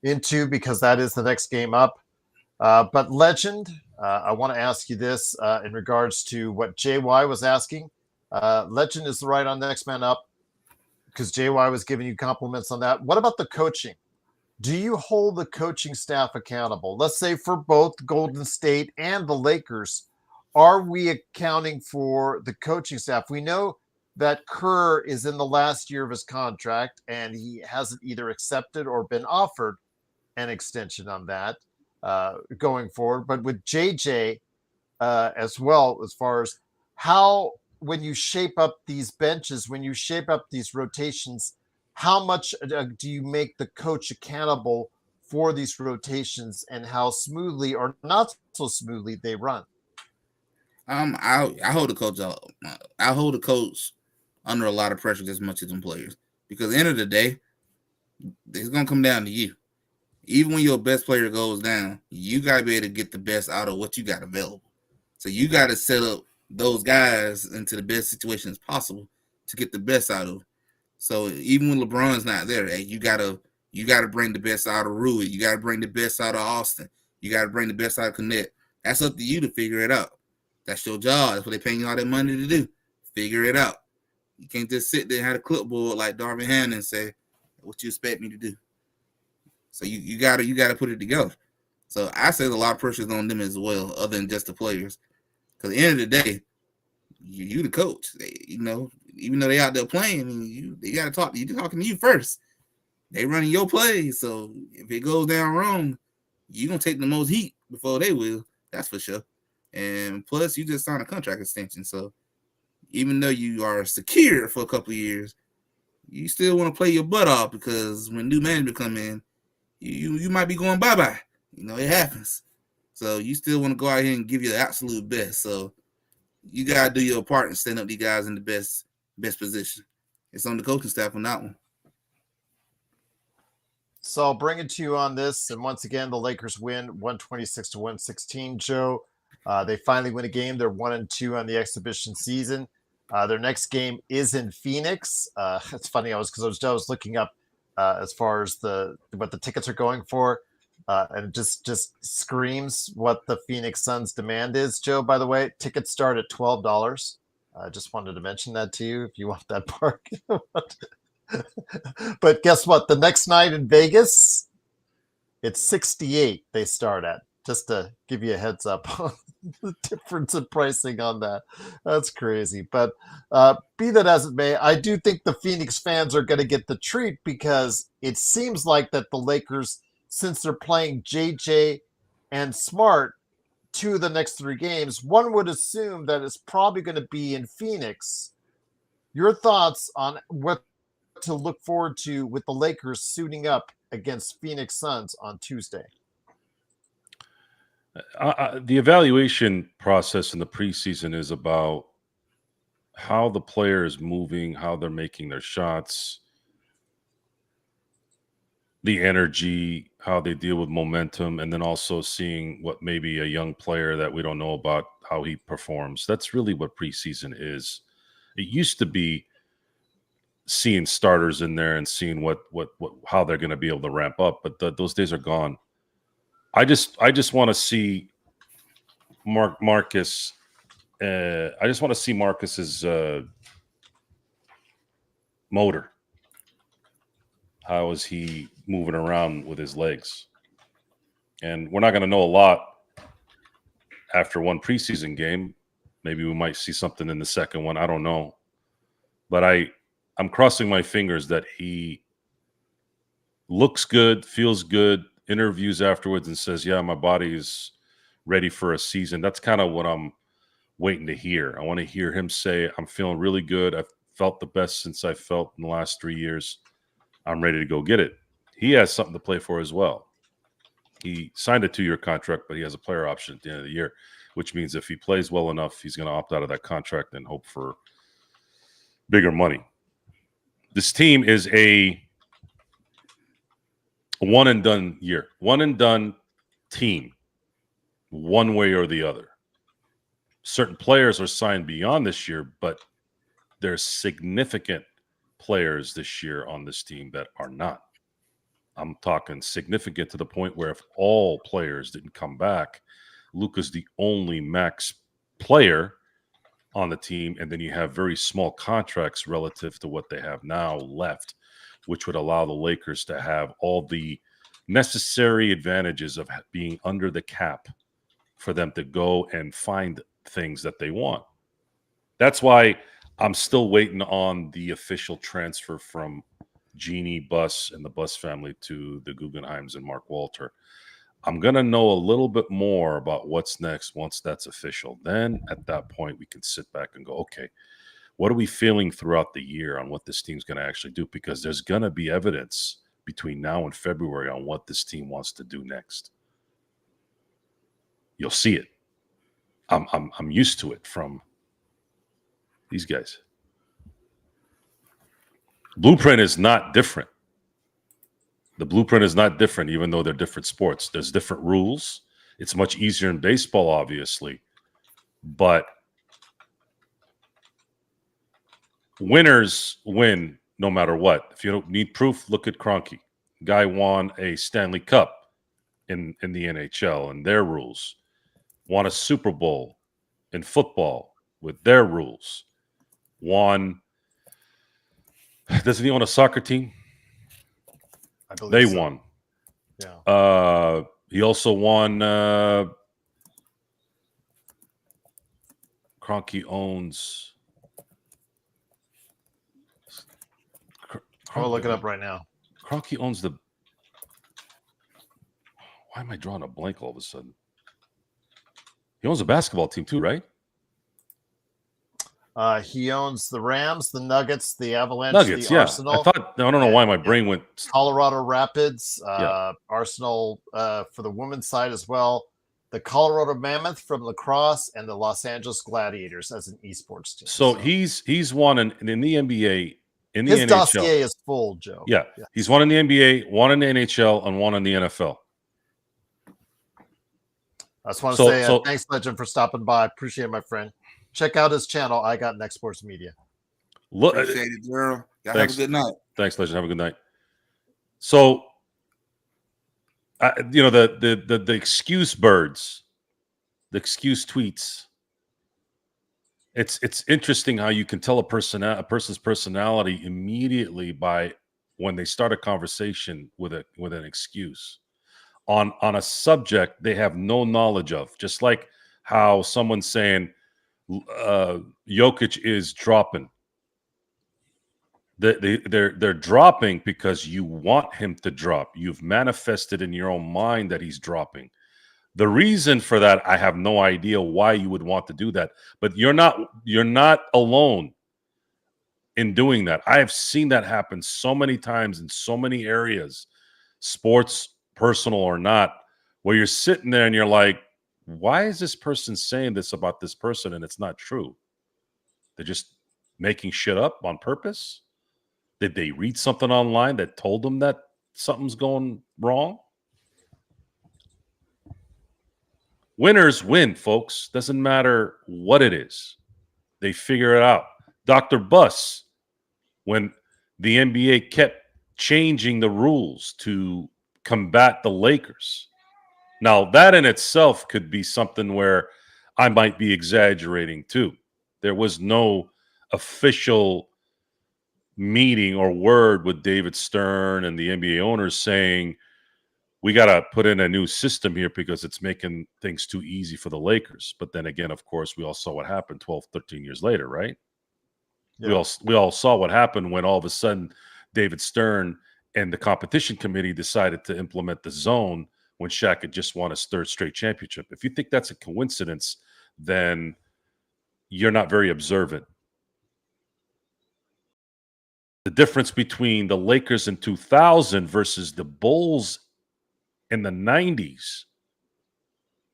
into, because that is the next game up. But Legend, I want to ask you this in regards to what JY was asking. Legend is right on the next man up, because JY was giving you compliments on that. What about the coaching? Do you hold the coaching staff accountable? Let's say for both Golden State and the Lakers, are we accounting for the coaching staff? We know that Kerr is in the last year of his contract, and he hasn't either accepted or been offered an extension on that going forward. But with JJ as well, as far as how, when you shape up these benches, when you shape up these rotations, how much do you make the coach accountable for these rotations and how smoothly or not so smoothly they run?
I hold the coach out. I hold the coach under a lot of pressure as much as them players, because at the end of the day, it's gonna come down to you. Even when your best player goes down, you gotta be able to get the best out of what you got available. So you got to set up those guys into the best situations possible to get the best out of them. So even when LeBron's not there, hey, you gotta bring the best out of Rui. You gotta bring the best out of Austin. You gotta bring the best out of Connect. That's up to you to figure it out. That's your job. That's what they're paying you all that money to do. Figure it out. You can't just sit there and have a clipboard like Darvin Ham and say, "What you expect me to do?" So you gotta put it together. So I say there's a lot of pressure on them as well, other than just the players. Because at the end of the day, you the coach. Even though they out there playing, they got to talk to you. They're talking to you first. They running your plays. So if it goes down wrong, you're going to take the most heat before they will. That's for sure. And plus, you just signed a contract extension. So even though you are secure for a couple of years, you still want to play your butt off, because when new management come in, you might be going bye-bye. It happens. So you still want to go out here and give you the absolute best. So you gotta do your part and stand up these guys in the best position. It's on the coaching staff on that one.
So I'll bring it to you on this. And once again, the Lakers win 126-116. Joe, they finally win a game. They're 1-2 on the exhibition season. Their next game is in Phoenix. It's funny, I was looking up as far as what the tickets are going for. And it just screams what the Phoenix Suns demand is, Joe. By the way, tickets start at $12. I just wanted to mention that to you if you want that part. But guess what? The next night in Vegas, it's $68 they start at. Just to give you a heads up on the difference in pricing on that. That's crazy. But be that as it may, I do think the Phoenix fans are going to get the treat, because it seems like that the Lakers, since they're playing JJ and Smart two of the next three games, one would assume that it's probably going to be in Phoenix. Your thoughts on what to look forward to with the Lakers suiting up against Phoenix Suns on Tuesday?
The evaluation process in the preseason is about how the player is moving, how they're making their shots, the energy, how they deal with momentum, and then also seeing what maybe a young player that we don't know about, how he performs. That's really what preseason is. It used to be seeing starters in there and seeing how they're going to be able to ramp up, but those days are gone. I just want to see Marcus. I just want to see Marcus's motor. How is he moving around with his legs? And we're not going to know a lot after one preseason game. Maybe we might see something in the second one. I don't know. But I'm crossing my fingers that he looks good, feels good, interviews afterwards and says, yeah, my body is ready for a season. That's kind of what I'm waiting to hear. I want to hear him say, I'm feeling really good. I've felt the best since I felt in the last 3 years. I'm ready to go get it. He has something to play for as well. He signed a 2-year contract, but he has a player option at the end of the year, which means if he plays well enough, he's going to opt out of that contract and hope for bigger money. This team is a one-and-done year, one-and-done team, one way or the other. Certain players are signed beyond this year, but there's significant players this year on this team that are not. I'm talking significant to the point where if all players didn't come back, Luka's the only max player on the team, and then you have very small contracts relative to what they have now left, which would allow the Lakers to have all the necessary advantages of being under the cap for them to go and find things that they want. That's why I'm still waiting on the official transfer from Jeannie Buss and the Buss family to the Guggenheims and Mark Walter. I'm going to know a little bit more about what's next once that's official. Then at that point, we can sit back and go, okay, what are we feeling throughout the year on what this team's going to actually do? Because there's going to be evidence between now and February on what this team wants to do next. You'll see it. I'm used to it from these guys. Blueprint is not different. The blueprint is not different, even though they're different sports. There's different rules. It's much easier in baseball, obviously. But winners win no matter what. If you don't need proof, look at Kroenke. Guy won a Stanley Cup in the NHL and their rules. Won a Super Bowl in football with their rules. Won. Doesn't he own a soccer team?
I believe
They
so.
won.
Yeah.
He also won. Kroenke owns.
I'll look it up right now.
Kroenke owns the. Why am I drawing a blank all of a sudden? He owns a basketball team too, right?
He owns the Rams, the Nuggets, the Avalanche,
Nuggets,
the
yeah.
Arsenal.
I don't know why my brain went.
Colorado Rapids,
Yeah.
Arsenal for the women's side as well. The Colorado Mammoth from lacrosse and the Los Angeles Gladiators as an esports team.
So he's won in the NBA, in the
his
NHL.
dossier is full, Joe.
Yeah, he's won in the NBA, won in the NHL, and won in the NFL.
I just want to say thanks, Legend, for stopping by. Appreciate it, my friend. Check out his channel, I Got Next Sports Media.
Look,
Appreciate it, Gerald. Y'all
Thanks.
have a good night.
Thanks, Legend. Have a good night. So, the excuse birds, the excuse tweets. It's interesting how you can tell a person's personality immediately by when they start a conversation with an excuse on a subject they have no knowledge of. Just like how someone's saying Jokic is dropping. They're dropping because you want him to drop. You've manifested in your own mind that he's dropping. The reason for that, I have no idea why you would want to do that. But you're not alone in doing that. I have seen that happen so many times in so many areas, sports, personal or not, where you're sitting there and you're like, why is this person saying this about this person and it's not true? They're just making shit up on purpose? Did they read something online that told them that something's going wrong? Winners win, folks. Doesn't matter what it is. They figure it out. Dr. Buss, when the NBA kept changing the rules to combat the Lakers. Now, that in itself could be something where I might be exaggerating too. There was no official meeting or word with David Stern and the NBA owners saying, we got to put in a new system here because it's making things too easy for the Lakers. But then again, of course, we all saw what happened 12, 13 years later, right? Yeah. We all saw what happened when all of a sudden David Stern and the competition committee decided to implement the zone when Shaq had just won his third straight championship. If you think that's a coincidence, then you're not very observant. The difference between the Lakers in 2000 versus the Bulls in the 90s,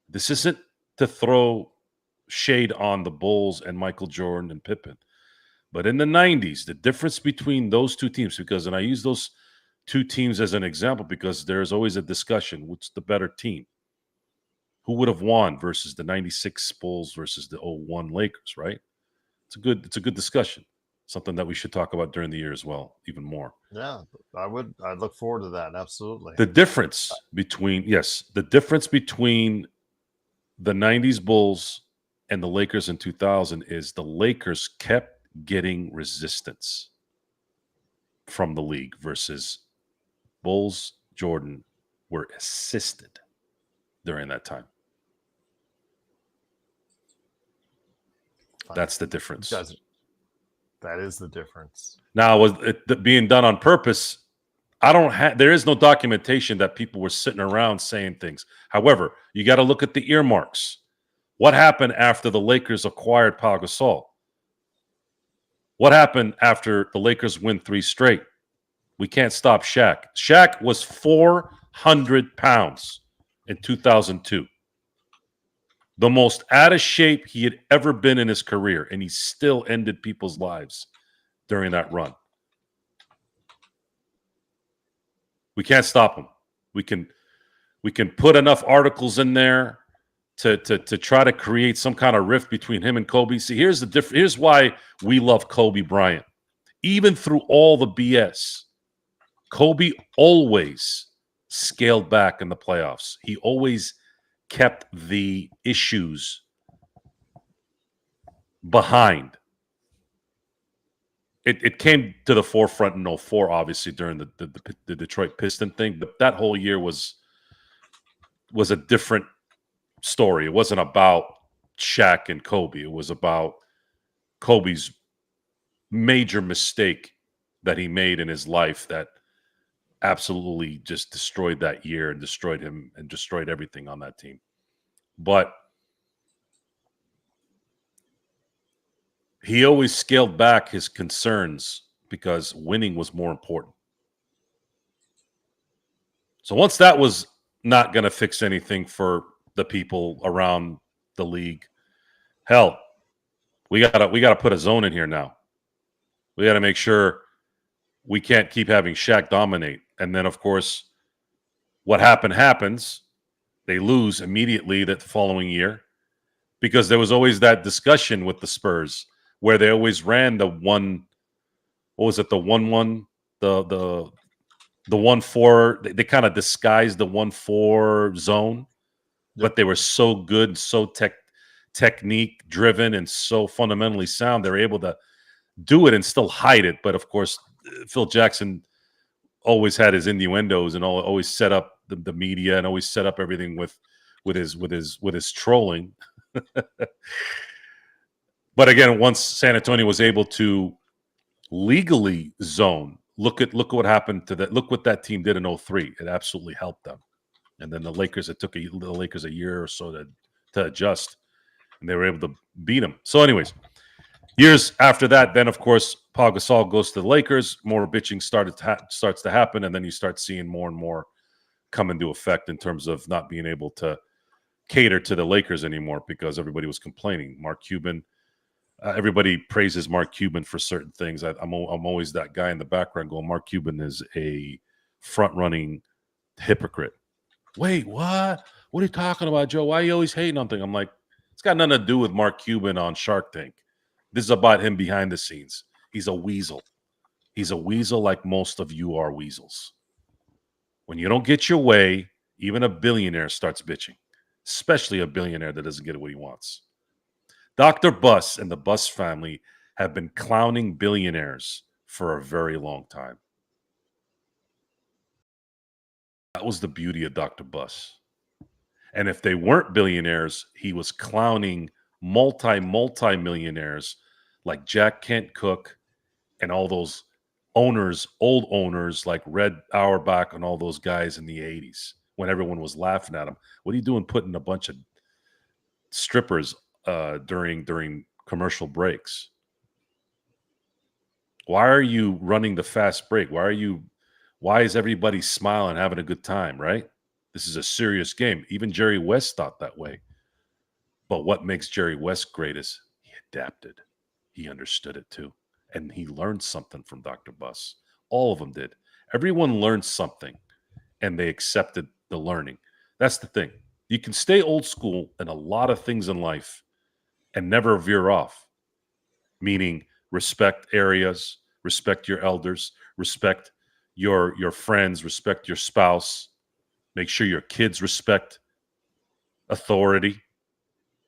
this isn't to throw shade on the Bulls and Michael Jordan and Pippen, but in the 90s, the difference between those two teams, because, and I use those two teams as an example because there's always a discussion, what's the better team? Who would have won versus the 96 Bulls versus the 01 Lakers, right? It's a good discussion. Something that we should talk about during the year as well, even more.
Yeah, I'd look forward to that. Absolutely.
The difference between the 90s Bulls and the Lakers in 2000 is the Lakers kept getting resistance from the league versus Bulls, Jordan were assisted during that time. That's the difference.
That is the difference.
Now, was it being done on purpose? There is no documentation that people were sitting around saying things. However, you got to look at the earmarks. What happened after the Lakers acquired Pau Gasol? What happened after the Lakers win 3 straight? We can't stop Shaq. Shaq was 400 pounds in 2002. The most out of shape he had ever been in his career, and he still ended people's lives during that run. We can't stop him. We can put enough articles in there to try to create some kind of rift between him and Kobe. See, here's the difference. Here's why we love Kobe Bryant. Even through all the BS, Kobe always scaled back in the playoffs. He always kept the issues behind. It came to the forefront in 04, obviously, during the Detroit Piston thing. But that whole year was a different story. It wasn't about Shaq and Kobe. It was about Kobe's major mistake that he made in his life that absolutely just destroyed that year and destroyed him and destroyed everything on that team. But he always scaled back his concerns because winning was more important. So once that was not going to fix anything for the people around the league, hell, we gotta put a zone in here now. We got to make sure we can't keep having Shaq dominate. And then, of course, what happens. They lose immediately the following year because there was always that discussion with the Spurs where they always ran the 1-1, the 1-4. They kind of disguised the 1-4 zone, but they were so good, so technique driven, and so fundamentally sound. They're able to do it and still hide it. But of course, Phil Jackson always had his innuendos and always set up the media and always set up everything with his trolling. But again, once San Antonio was able to legally zone, look at what happened to that. Look what that team did in 03. It absolutely helped them. And then the Lakers, it took the Lakers a year or so to adjust, and they were able to beat them. So anyways, years after that, then, of course, Pau Gasol goes to the Lakers. More bitching starts to happen, and then you start seeing more and more come into effect in terms of not being able to cater to the Lakers anymore because everybody was complaining. Mark Cuban, everybody praises Mark Cuban for certain things. I'm always that guy in the background going, Mark Cuban is a front-running hypocrite. Wait, what? What are you talking about, Joe? Why are you always hating on things? I'm like, it's got nothing to do with Mark Cuban on Shark Tank. This is about him behind the scenes. He's a weasel. He's a weasel like most of you are weasels. When you don't get your way, even a billionaire starts bitching, especially a billionaire that doesn't get what he wants. Dr. Buss and the Buss family have been clowning billionaires for a very long time. That was the beauty of Dr. Buss. And if they weren't billionaires, he was clowning multi-millionaires like Jack Kent Cooke and all those owners, old owners like Red Auerbach and all those guys in the 80s when everyone was laughing at him. What are you doing putting a bunch of strippers during commercial breaks? Why are you running the fast break? Why is everybody smiling, having a good time, right? This is a serious game. Even Jerry West thought that way. But what makes Jerry West great is he adapted. He understood it too. And he learned something from Dr. Buss. All of them did. Everyone learned something and they accepted the learning. That's the thing. You can stay old school in a lot of things in life and never veer off, meaning respect areas, respect your elders, respect your friends, respect your spouse, make sure your kids respect authority.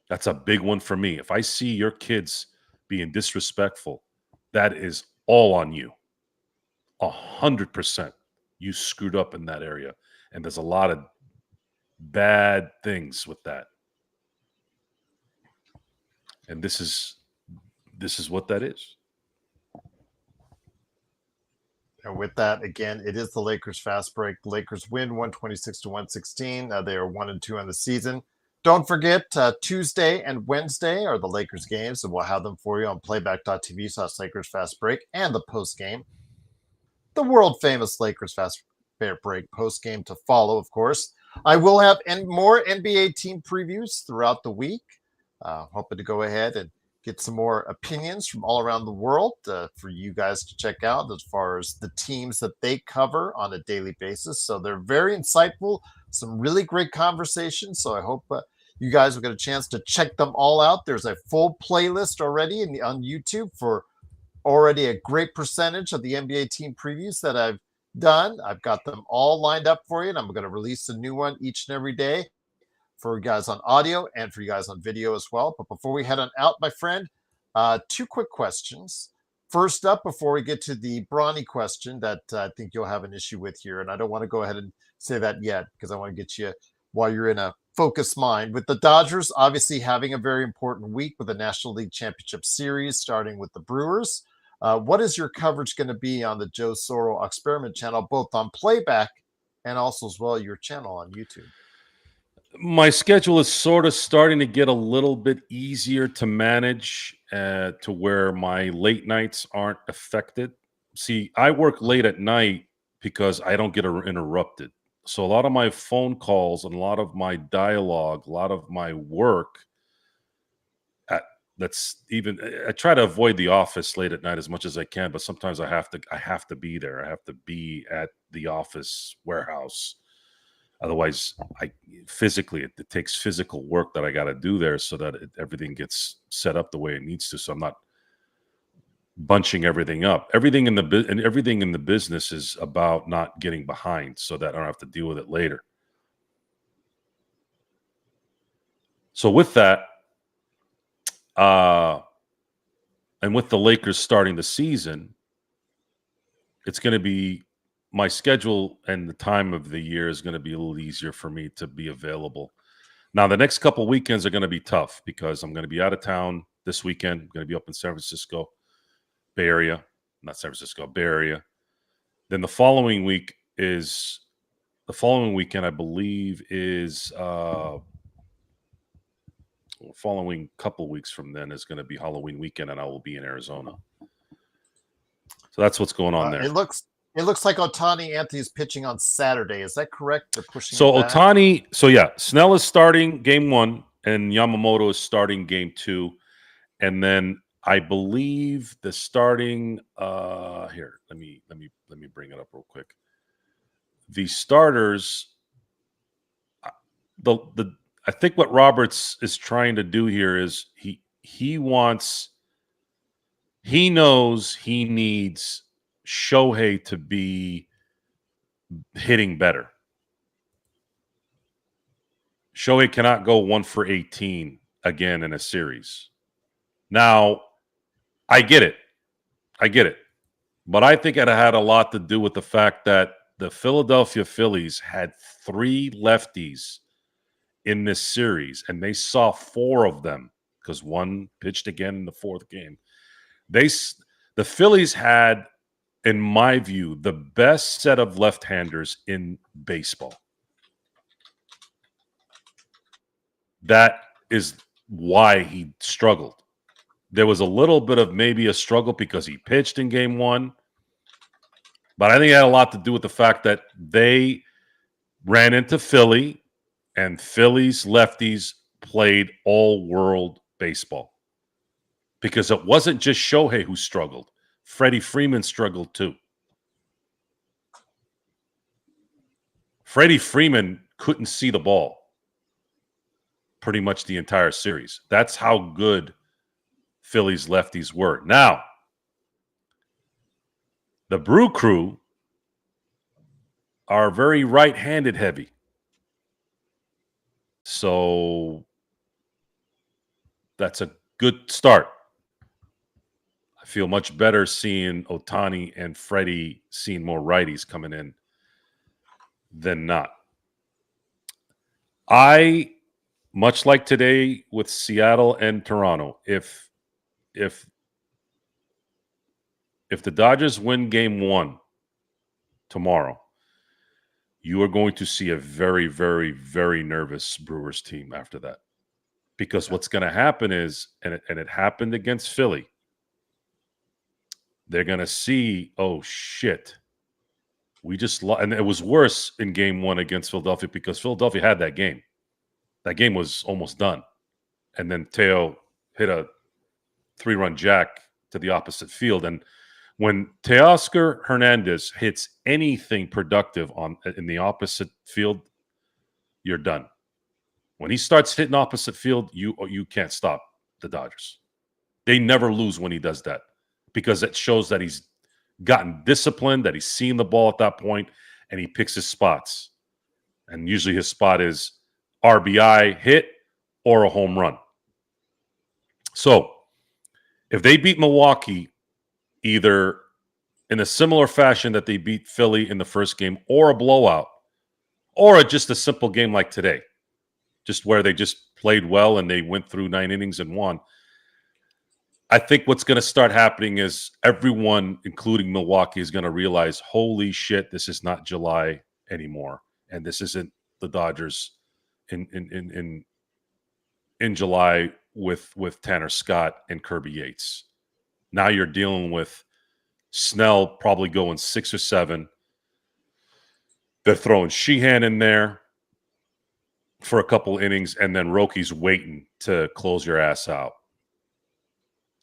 That's a big one for me. If I see your kids being disrespectful, that is all on you. 100%. You screwed up in that area. And there's a lot of bad things with that. And this is what that is.
And with that, again, it is the Lakers fast break. The Lakers win 126-116. They are 1-2 on the season. Don't forget, Tuesday and Wednesday are the Lakers games, and we'll have them for you on playback.tv/Lakers Fast Break and the post game. The world famous Lakers Fast Break post game to follow, of course. I will have more NBA team previews throughout the week. Hoping to go ahead and get some more opinions from all around the world for you guys to check out as far as the teams that they cover on a daily basis. So they're very insightful, some really great conversations. So I hope you guys will get a chance to check them all out. There's a full playlist already on YouTube for already a great percentage of the NBA team previews that I've done. I've got them all lined up for you, and I'm going to release a new one each and every day for you guys on audio and for you guys on video as well. But before we head on out, my friend, two quick questions. First up, before we get to the Bronny question that I think you'll have an issue with here, and I don't want to go ahead and say that yet because I want to get you while you're in a focused mind. With the Dodgers obviously having a very important week with the National League Championship Series, starting with the Brewers, what is your coverage going to be on the Joe Soro Experiment channel, both on playback and also as well your channel on YouTube?
My schedule is sort of starting to get a little bit easier to manage to where my late nights aren't affected. See, I work late at night because I don't get interrupted. So a lot of my phone calls and a lot of my dialogue, a lot of my work, I try to avoid the office late at night as much as I can, but sometimes I have to be there. I have to be at the office warehouse. Otherwise, it takes physical work that I got to do there so that everything gets set up the way it needs to. So I'm not bunching everything up. Everything in the business is about not getting behind so that I don't have to deal with it later. So with that, and with the Lakers starting the season, it's going to be my schedule and the time of the year is going to be a little easier for me to be available. Now, the next couple weekends are going to be tough because I'm going to be out of town this weekend. I'm going to be up in San Francisco, Bay Area. Then the following weekend, I believe, is following couple weeks from then is going to be Halloween weekend, and I will be in Arizona. So that's what's going on there.
It looks like Ohtani Anthony's pitching on Saturday. Is that correct? They're pushing.
So Ohtani. So yeah, Snell is starting game 1, and Yamamoto is starting game 2, and then I believe the starting. Here, let me bring it up real quick. The starters. I think what Roberts is trying to do here is he knows he needs Shohei to be hitting better. Shohei cannot go 1 for 18 again in a series. Now, I get it. But I think it had a lot to do with the fact that the Philadelphia Phillies had 3 lefties in this series, and they saw 4 of them because one pitched again in the 4th game. The Phillies had, in my view, the best set of left-handers in baseball. That is why he struggled. There was a little bit of maybe a struggle because he pitched in game 1. But I think it had a lot to do with the fact that they ran into Philly, and Philly's lefties played all-world baseball. Because it wasn't just Shohei who struggled. Freddie Freeman struggled too. Freddie Freeman couldn't see the ball pretty much the entire series. That's how good Philly's lefties were. Now, the Brew Crew are very right-handed heavy. So that's a good start. I feel much better seeing Ohtani and Freddie seeing more righties coming in than not. I, much like today with Seattle and Toronto, if the Dodgers win game 1 tomorrow, you are going to see a very, very, very nervous Brewers team after that. Because what's going to happen is, and it happened against Philly, they're going to see, oh, shit. We just lost. And it was worse in game 1 against Philadelphia because Philadelphia had that game. That game was almost done. And then Teo hit a 3-run jack to the opposite field. And when Teoscar Hernandez hits anything productive in the opposite field, you're done. When he starts hitting opposite field, you can't stop the Dodgers. They never lose when he does that because it shows that he's gotten disciplined, that he's seen the ball at that point, and he picks his spots. And usually his spot is RBI hit or a home run. So if they beat Milwaukee either in a similar fashion that they beat Philly in the first game or a blowout or just a simple game like today, just where they just played well and they went through 9 innings and won, I think what's going to start happening is everyone, including Milwaukee, is going to realize, holy shit, this is not July anymore. And this isn't the Dodgers in July with Tanner Scott and Kirby Yates. Now you're dealing with Snell probably going 6 or 7. They're throwing Sheehan in there for a couple innings, and then Rocky's waiting to close your ass out.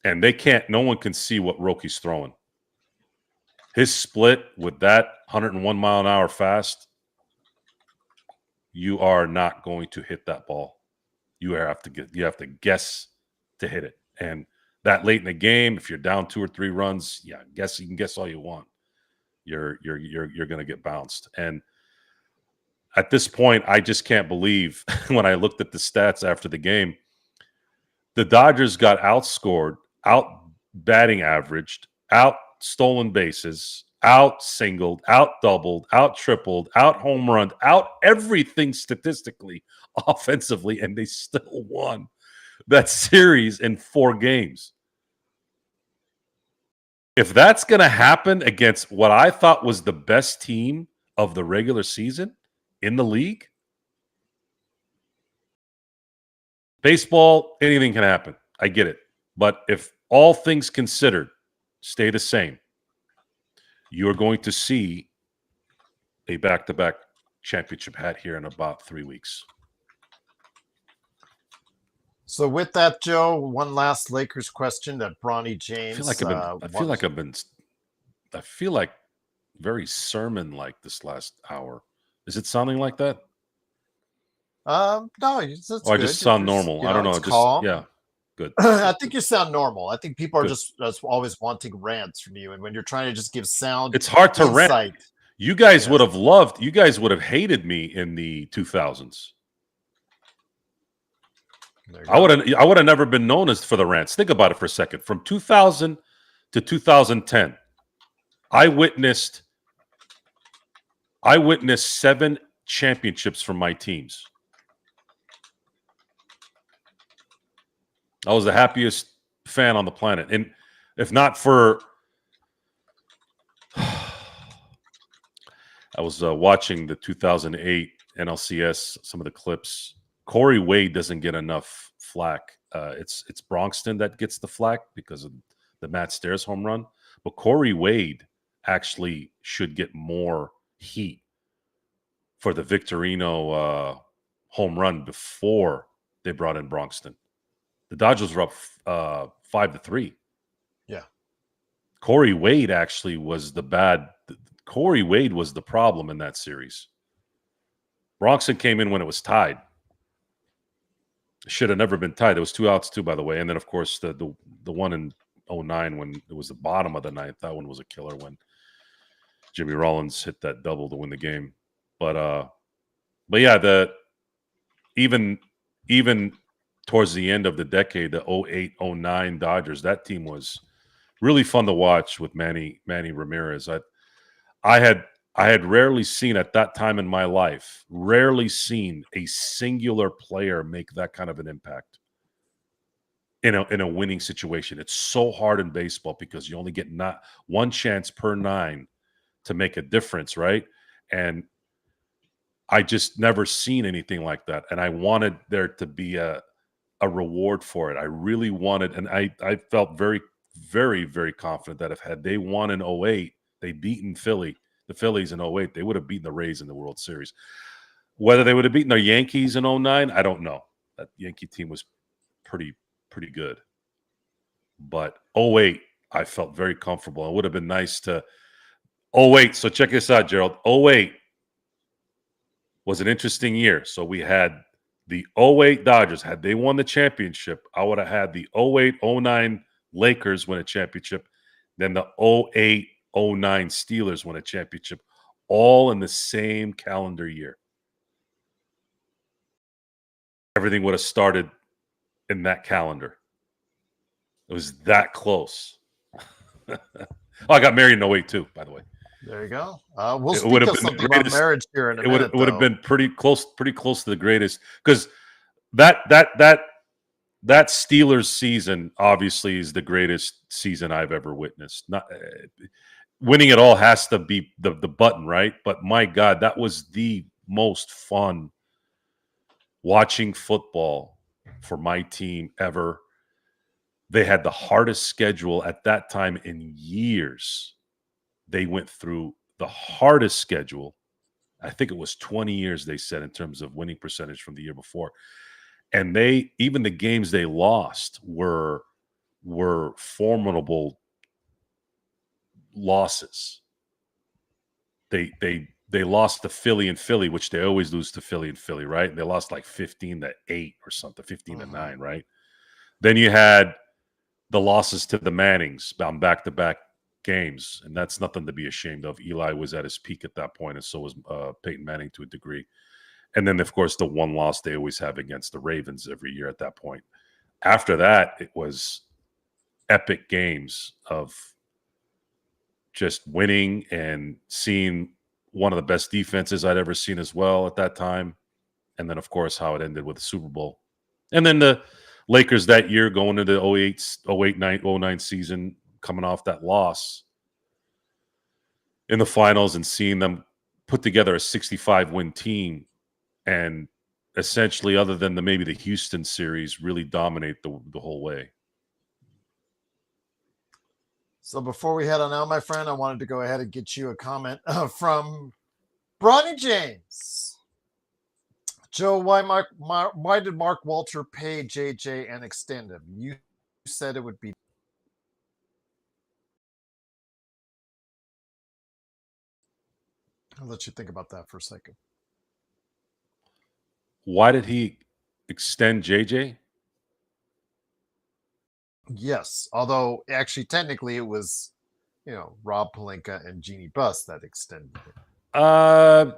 And no one can see what Rocky's throwing. His split with that 101 mile an hour fast, you are not going to hit that ball. You have to guess to hit it. And that late in the game, if you're down 2 or 3 runs, you can guess all you want. You're going to get bounced. And at this point, I just can't believe when I looked at the stats after the game, the Dodgers got outscored, out batting averaged, out stolen bases, out singled, out doubled, out tripled, out home run, out everything statistically, offensively, and they still won that series in 4 games. If that's going to happen against what I thought was the best team of the regular season in the league, baseball, anything can happen. I get it. But if all things considered stay the same, you are going to see a back-to-back championship hat here in about 3 weeks.
So with that, Joe, one last Lakers question that Bronny James.
I feel like very sermon-like this last hour. Is it sounding like that?
No, it's
I just sound normal. I don't know.
Calm.
Yeah, good.
I think you sound normal. I think people are just always wanting rants from you, and when you're trying to just give sound,
it's hard to
insight.
rant. You guys would have loved. You guys would have hated me in the 2000s. I would have never been known as for the rants. Think about it for a second. From 2000 to 2010, I witnessed 7 championships from my teams. I was the happiest fan on the planet. And if not for I was watching the 2008 NLCS, some of the clips. Corey Wade doesn't get enough flack. It's Bronxton that gets the flack because of the Matt Stairs home run. But Corey Wade actually should get more heat for the Victorino home run before they brought in Bronxton. The Dodgers were up 5-3.
Yeah.
Corey Wade actually was Corey Wade was the problem in that series. Bronxton came in when it was tied. It should have never been tied. There was 2 outs too, by the way. And then, of course, the one in 09 when it was the bottom of the ninth. That one was a killer when Jimmy Rollins hit that double to win the game. But yeah, even towards the end of the decade, the 08-09 Dodgers, that team was really fun to watch with Manny Ramirez. I had rarely seen at that time in my life, a singular player make that kind of an impact in a winning situation. It's so hard in baseball because you only get not one chance per 9 to make a difference, right? And I just never seen anything like that. And I wanted there to be a reward for it. I really wanted, and I felt very, very, very confident that had they won in 08, they beaten the Phillies in 08, they would have beaten the Rays in the World Series. Whether they would have beaten the Yankees in 09, I don't know. That Yankee team was pretty good. But 08, I felt very comfortable. It would have been nice to 08. So check this out, Gerald. 08 was an interesting year. So we had the 08 Dodgers. Had they won the championship, I would have had the 08-09 Lakers win a championship. Then the 08-09 Steelers win a championship, all in the same calendar year. Everything would have started in that calendar. It was that close. I got married in 08 too, by the way.
There you go. We'll speak of something about marriage here in a minute.
It would have been pretty close to the greatest, because that Steelers season obviously is the greatest season I've ever witnessed. Not winning it all has to be the button, right? But my God, that was the most fun watching football for my team ever. They had the hardest schedule at that time in years. They went through the hardest schedule. I think it was 20 years, they said, in terms of winning percentage from the year before. And even the games they lost were formidable losses. They lost to Philly and Philly, which they always lose to Philly and Philly, right? They lost like 15-8 or something, 15-9, right? Then you had the losses to the Mannings on back-to-back games, and that's nothing to be ashamed of. Eli was at his peak at that point, and so was Peyton Manning to a degree. And then, of course, the one loss they always have against the Ravens every year at that point. After that, it was epic games of just winning and seeing one of the best defenses I'd ever seen as well at that time. And then, of course, how it ended with the Super Bowl. And then the Lakers that year going into the 09 season, coming off that loss in the finals and seeing them put together a 65-win team and essentially, other than maybe the Houston series, really dominate the whole way.
So before we head on out, my friend, I wanted to go ahead and get you a comment from Bronny James. Joe, why did Mark Walter pay JJ and extend him? You said it would be. I'll let you think about that for a second.
Why did he extend JJ?
Yes, although actually technically it was, Rob Pelinka and Jeannie Buss that extended it.
I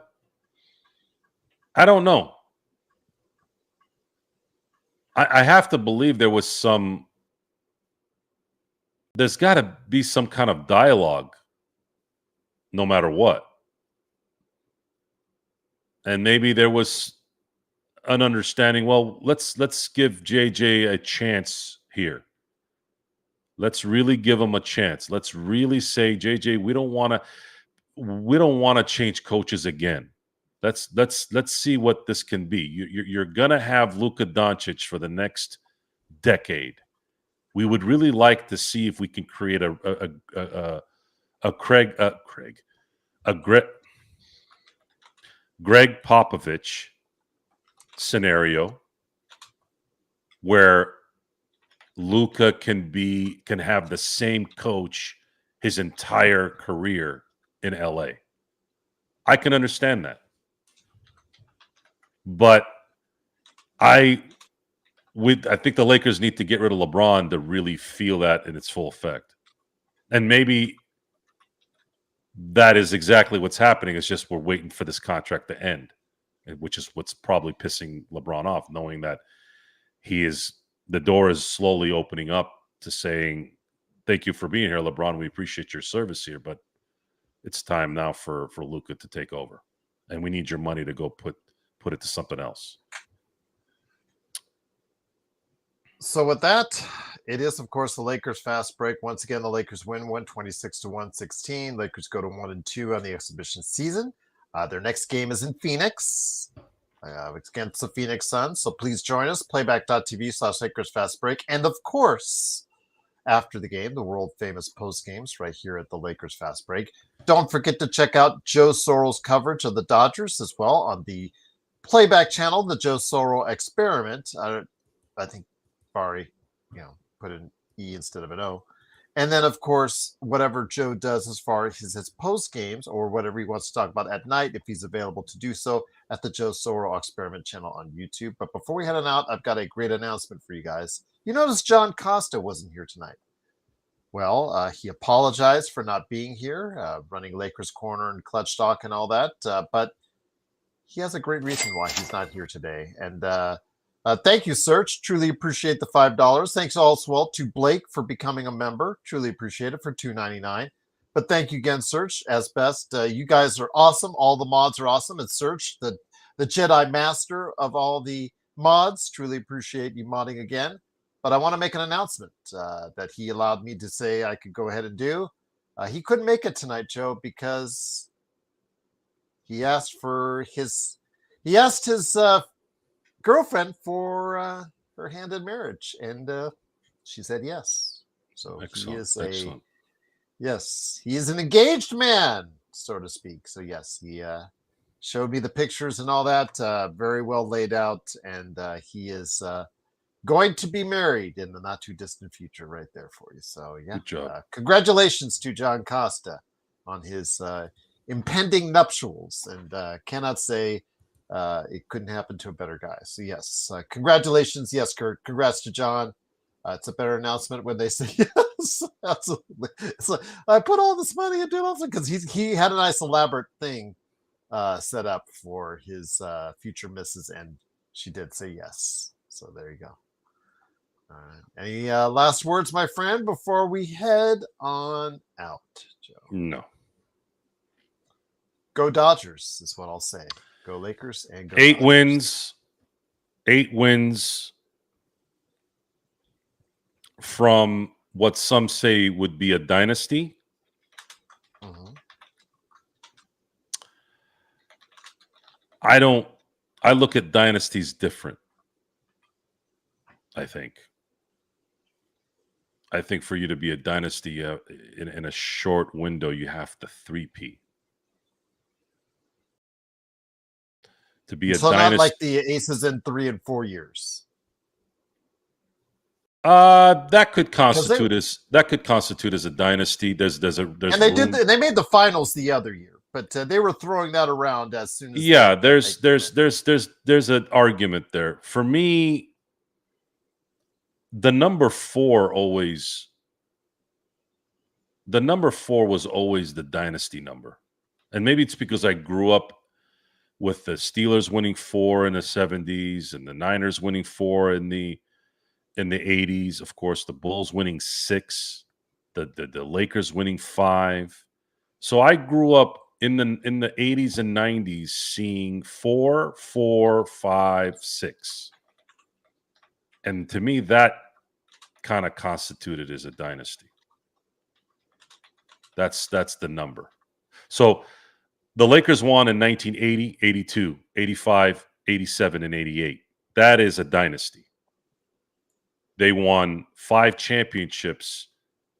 don't know. I have to believe there's got to be some kind of dialogue no matter what. And maybe there was an understanding, well, let's give JJ a chance here. Let's really give him a chance. Let's really say, JJ, we don't want to change coaches again. Let's see what this can be. You're gonna have Luka Doncic for the next decade. We would really like to see if we can create a Greg Popovich scenario where Luka can have the same coach his entire career in LA. I can understand that. But I think the Lakers need to get rid of LeBron to really feel that in its full effect. And maybe that is exactly what's happening. It's just we're waiting for this contract to end, which is what's probably pissing LeBron off, knowing that the door is slowly opening up to saying, thank you for being here, LeBron. We appreciate your service here, but it's time now for Luka to take over. And we need your money to go put it to something else.
So with that, it is, of course, the Lakers fast break. Once again, the Lakers win 126-116. Lakers go to 1-2 on the exhibition season. Their next game is in Phoenix against the Phoenix Suns. So please join us, playback.tv/Lakers fast break. And of course, after the game, the world famous post games right here at the Lakers fast break. Don't forget to check out Joe Sorrell's coverage of the Dodgers as well on the playback channel, the Joe Sorrell Experiment. I think Barry, put an E instead of an O. And then, of course, whatever Joe does as far as his post games or whatever he wants to talk about at night, if he's available to do so, at the Joe Sorrell Experiment channel on YouTube. But before we head on out, I've got a great announcement for you guys. You notice John Costa wasn't here tonight. Well, he apologized for not being here, running Lakers Corner and Clutch Talk and all that. But he has a great reason why he's not here today. And thank you, Serge. Truly appreciate the $5. Thanks also to Blake for becoming a member. Truly appreciate it for $2.99. But thank you again, Serge, as best. You guys are awesome. All the mods are awesome. And Serge, the Jedi master of all the mods. Truly appreciate you modding again. But I want to make an announcement that he allowed me to say I could go ahead and do. He couldn't make it tonight, Joe, because he asked his girlfriend for her hand in marriage, and she said yes. So
Excellent.
He is an engaged man, so to speak. So yes, he showed me the pictures and all that, very well laid out, and he is going to be married in the not too distant future, right there for you. So yeah,
good job.
Congratulations to John Costa on his impending nuptials, and cannot say it couldn't happen to a better guy. So yes, congratulations. Yes, Kurt, congrats to John. It's a better announcement when they say yes. Absolutely. It's like, I put all this money into it because he had a nice elaborate thing set up for his future missus, and she did say yes. So there you go. All right. Any last words, my friend, before we head on out, Joe?
No.
Go Dodgers is what I'll say. Go Lakers and go
8
Dodgers.
wins. 8 wins from what some say would be a dynasty.
Mm-hmm.
I look at dynasties different. I think for you to be a dynasty in a short window, you have to 3P. To be a
so
dynasty,
not like the Aces in 3 and 4 years.
That could constitute as a dynasty. There's and
they made the finals the other year, but they were throwing that around as soon as
there's an argument there. For me, the number 4 was always the dynasty number. And maybe it's because I grew up with the Steelers winning 4 in the 70s and the Niners winning 4 in the 80s. Of course, the Bulls winning 6, the Lakers winning 5, So I grew up in the 80s and 90s seeing 4, 4, 5, 6. And to me, that kind of constituted as a dynasty. That's the number. So the Lakers won in 1980, 82, 85, 87, and 88. That is a dynasty. They won 5 championships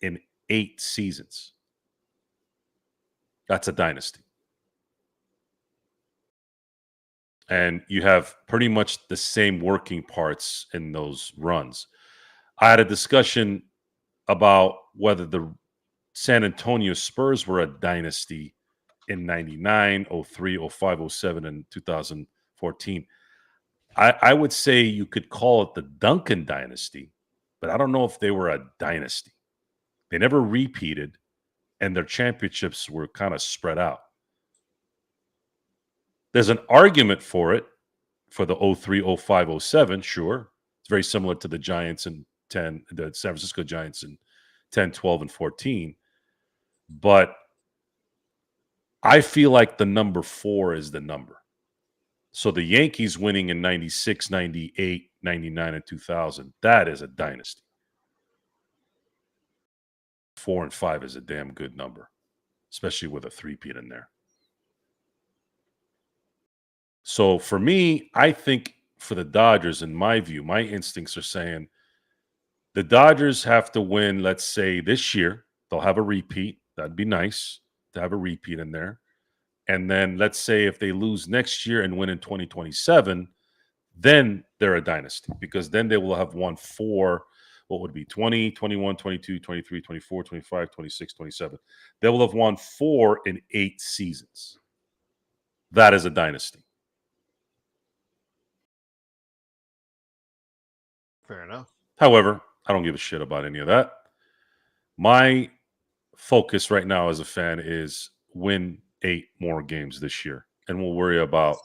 in 8 seasons. That's a dynasty. And you have pretty much the same working parts in those runs. I had a discussion about whether the San Antonio Spurs were a dynasty in 99, 03, 05, 07, and 2014. I would say you could call it the Duncan dynasty, but I don't know if they were a dynasty. They never repeated, and their championships were kind of spread out. There's an argument for it for the 03, 05, 07, sure. It's very similar to the Giants in 10, the San Francisco Giants in 10, 12, and 14. But I feel like the number 4 is the number. So the Yankees winning in 96, 98, 99, and 2000, that is a dynasty. 4 and 5 is a damn good number, especially with a three-peat in there. So for me, I think for the Dodgers, in my view, my instincts are saying the Dodgers have to win, let's say, this year. They'll have a repeat. That'd be nice to have a repeat in there. And then let's say if they lose next year and win in 2027, then they're a dynasty because then they will have won 4, what would it be, 20, 21, 22, 23, 24, 25, 26, 27. They will have won 4 in 8 seasons. That is a dynasty.
Fair enough.
However, I don't give a shit about any of that. My focus right now as a fan is win 8 more games this year, and we'll worry about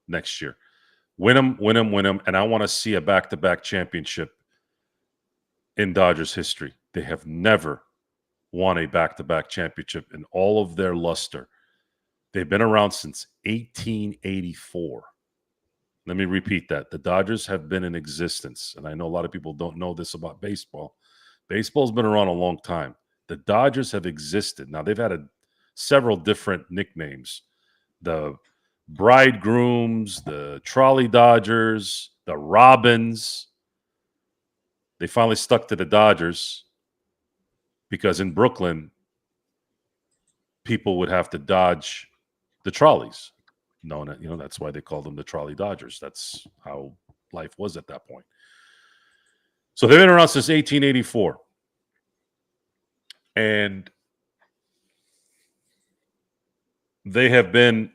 next year. Win them, win them, win them, and I want to see a back-to-back championship in Dodgers history. They have never won a back-to-back championship in all of their luster. They've been around since 1884. Let me repeat that. The Dodgers have been in existence, and I know a lot of people don't know this about baseball. Baseball's been around a long time. The Dodgers have existed. Now, they've had several different nicknames. The Bridegrooms, the Trolley Dodgers, the Robins. They finally stuck to the Dodgers because in Brooklyn, people would have to dodge the trolleys. That's why they called them the Trolley Dodgers. That's how life was at that point. So they've been around since 1884. And they have been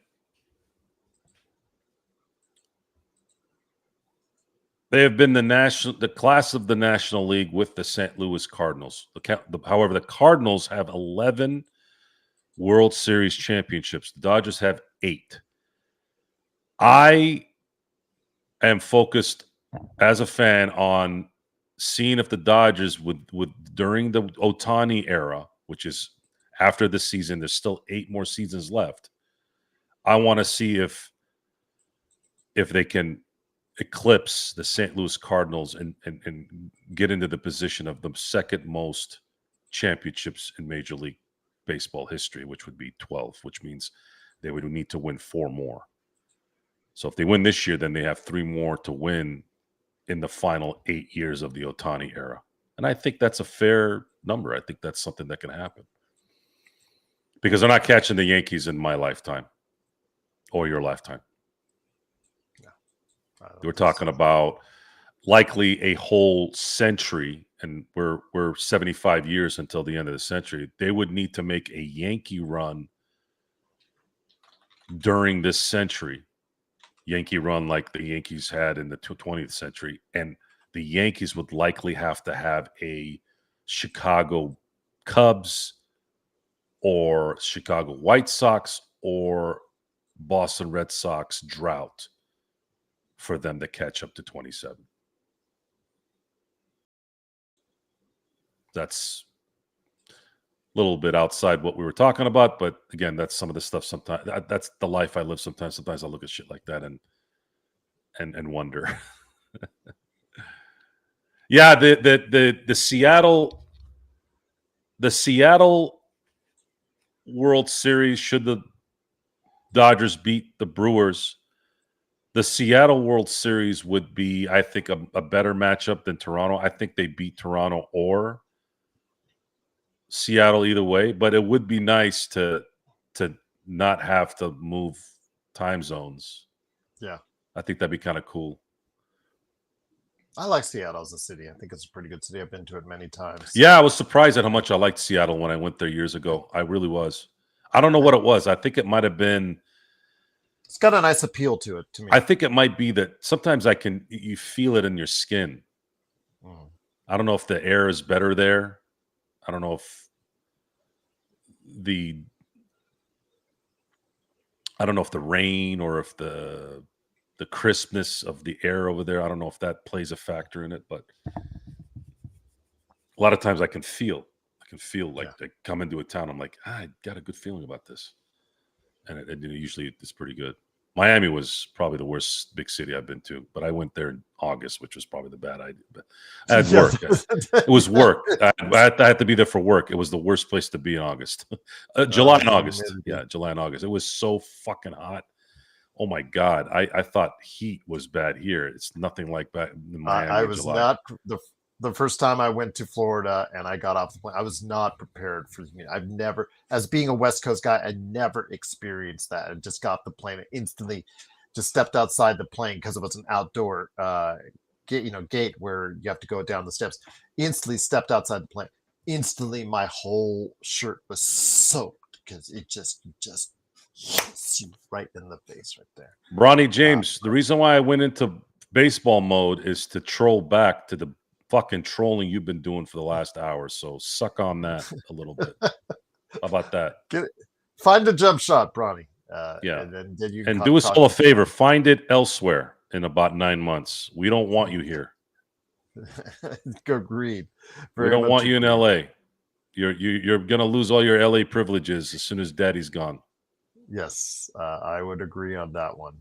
the class of the National League with the St. Louis Cardinals. However, the Cardinals have 11 World Series championships. The Dodgers have 8. I am focused as a fan on seeing if the Dodgers would during the Ohtani era, which is after this season, there's still 8 more seasons left. I want to see if they can eclipse the St. Louis Cardinals and get into the position of the second most championships in Major League Baseball history, which would be 12, which means they would need to win 4 more. So if they win this year, then they have 3 more to win in the final 8 years of the Ohtani era. And I think that's a fair number. I think that's something that can happen. Because they're not catching the Yankees in my lifetime or your lifetime. We're talking about likely a whole century, and we're 75 years until the end of the century. They would need to make a Yankee run during this century. Yankee run like the Yankees had in the 20th century. And the Yankees would likely have to have a Chicago Cubs or Chicago White Sox or Boston Red Sox drought for them to catch up to 27. That's little bit outside what we were talking about, but again, that's some of the stuff. Sometimes that's the life I live. Sometimes I look at shit like that and wonder. Yeah, the Seattle World Series, should the Dodgers beat the Brewers, the Seattle World Series would be, I think, a better matchup than Toronto. I think they beat Toronto or Seattle either way, but it would be nice to not have to move time zones.
Yeah.
I think that'd be kind of cool.
I like Seattle as a city. I think it's a pretty good city. I've been to it many times.
Yeah, I was surprised at how much I liked Seattle when I went there years ago. I really was. I don't know what it was. I think it might have been.
It's got a nice appeal to it to me.
I think it might be that sometimes you feel it in your skin. I don't know if the air is better there. I don't know if the rain or if the crispness of the air over there, I don't know if that plays a factor in it, but a lot of times I can feel like I come into a town, I'm like, I got a good feeling about this. And it usually it's pretty good. Miami was probably the worst big city I've been to, but I went there in August, which was probably the bad idea. But I had work. It was work. I had to be there for work. It was the worst place to be in August. July and August. Yeah, July and August. It was so fucking hot. Oh my God. I thought heat was bad here. It's nothing like that in Miami.
I was not the first time I went to Florida and I got off the plane. I was not prepared for the heat. I've never, as being a West Coast guy, I never experienced that. I just got off the plane and instantly just stepped outside the plane because it was an outdoor gate where you have to go down the steps. Instantly stepped outside the plane. Instantly, my whole shirt was soaked because it just hits you right in the face right there.
Bronny James, the reason why I went into baseball mode is to troll back to the fucking trolling you've been doing for the last hour. So suck on that a little bit. How about that?
Find a jump shot, Bronny.
Yeah.
And then you
do us all a favor. Find it elsewhere in about 9 months. We don't want you here.
Agreed.
We don't want you in LA. You're gonna lose all your LA privileges as soon as Daddy's gone.
Yes, I would agree on that one.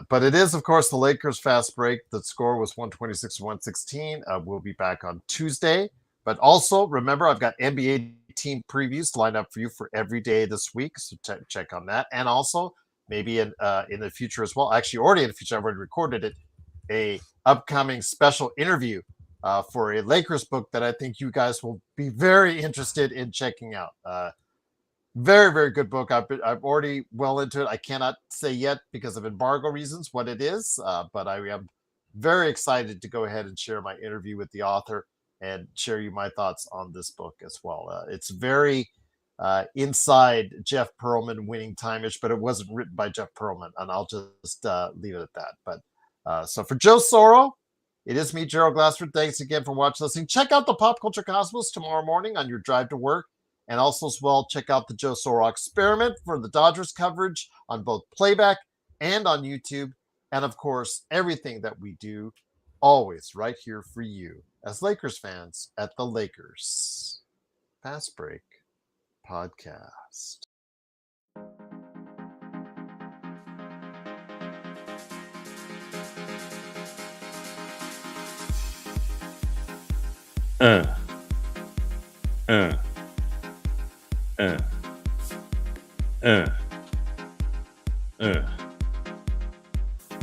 But it is, of course, the Lakers fast break. The score was 126-116. We'll be back on Tuesday. But also, remember, I've got NBA team previews lined up for you for every day this week. So check on that. And also, maybe in the future as well. Actually, already in the future, I've already recorded it. A upcoming special interview for a Lakers book that I think you guys will be very interested in checking out. Very, very good book. I'm already well into it. I cannot say yet because of embargo reasons what it is, but I am very excited to go ahead and share my interview with the author and share you my thoughts on this book as well. It's very inside Jeff Pearlman winning time-ish, but it wasn't written by Jeff Pearlman, and I'll just leave it at that. But so for Joe Soro, it is me, Gerald Glassford. Thanks again for watching, listening. Check out the Pop Culture Cosmos tomorrow morning on your drive to work. And also as well, check out the Joe Soro Experiment for the Dodgers coverage on both playback and on YouTube. And of course, everything that we do always right here for you as Lakers fans at the Lakers Fast Break Podcast.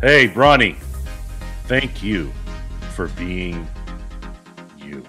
Hey, Bronny, thank you for being you.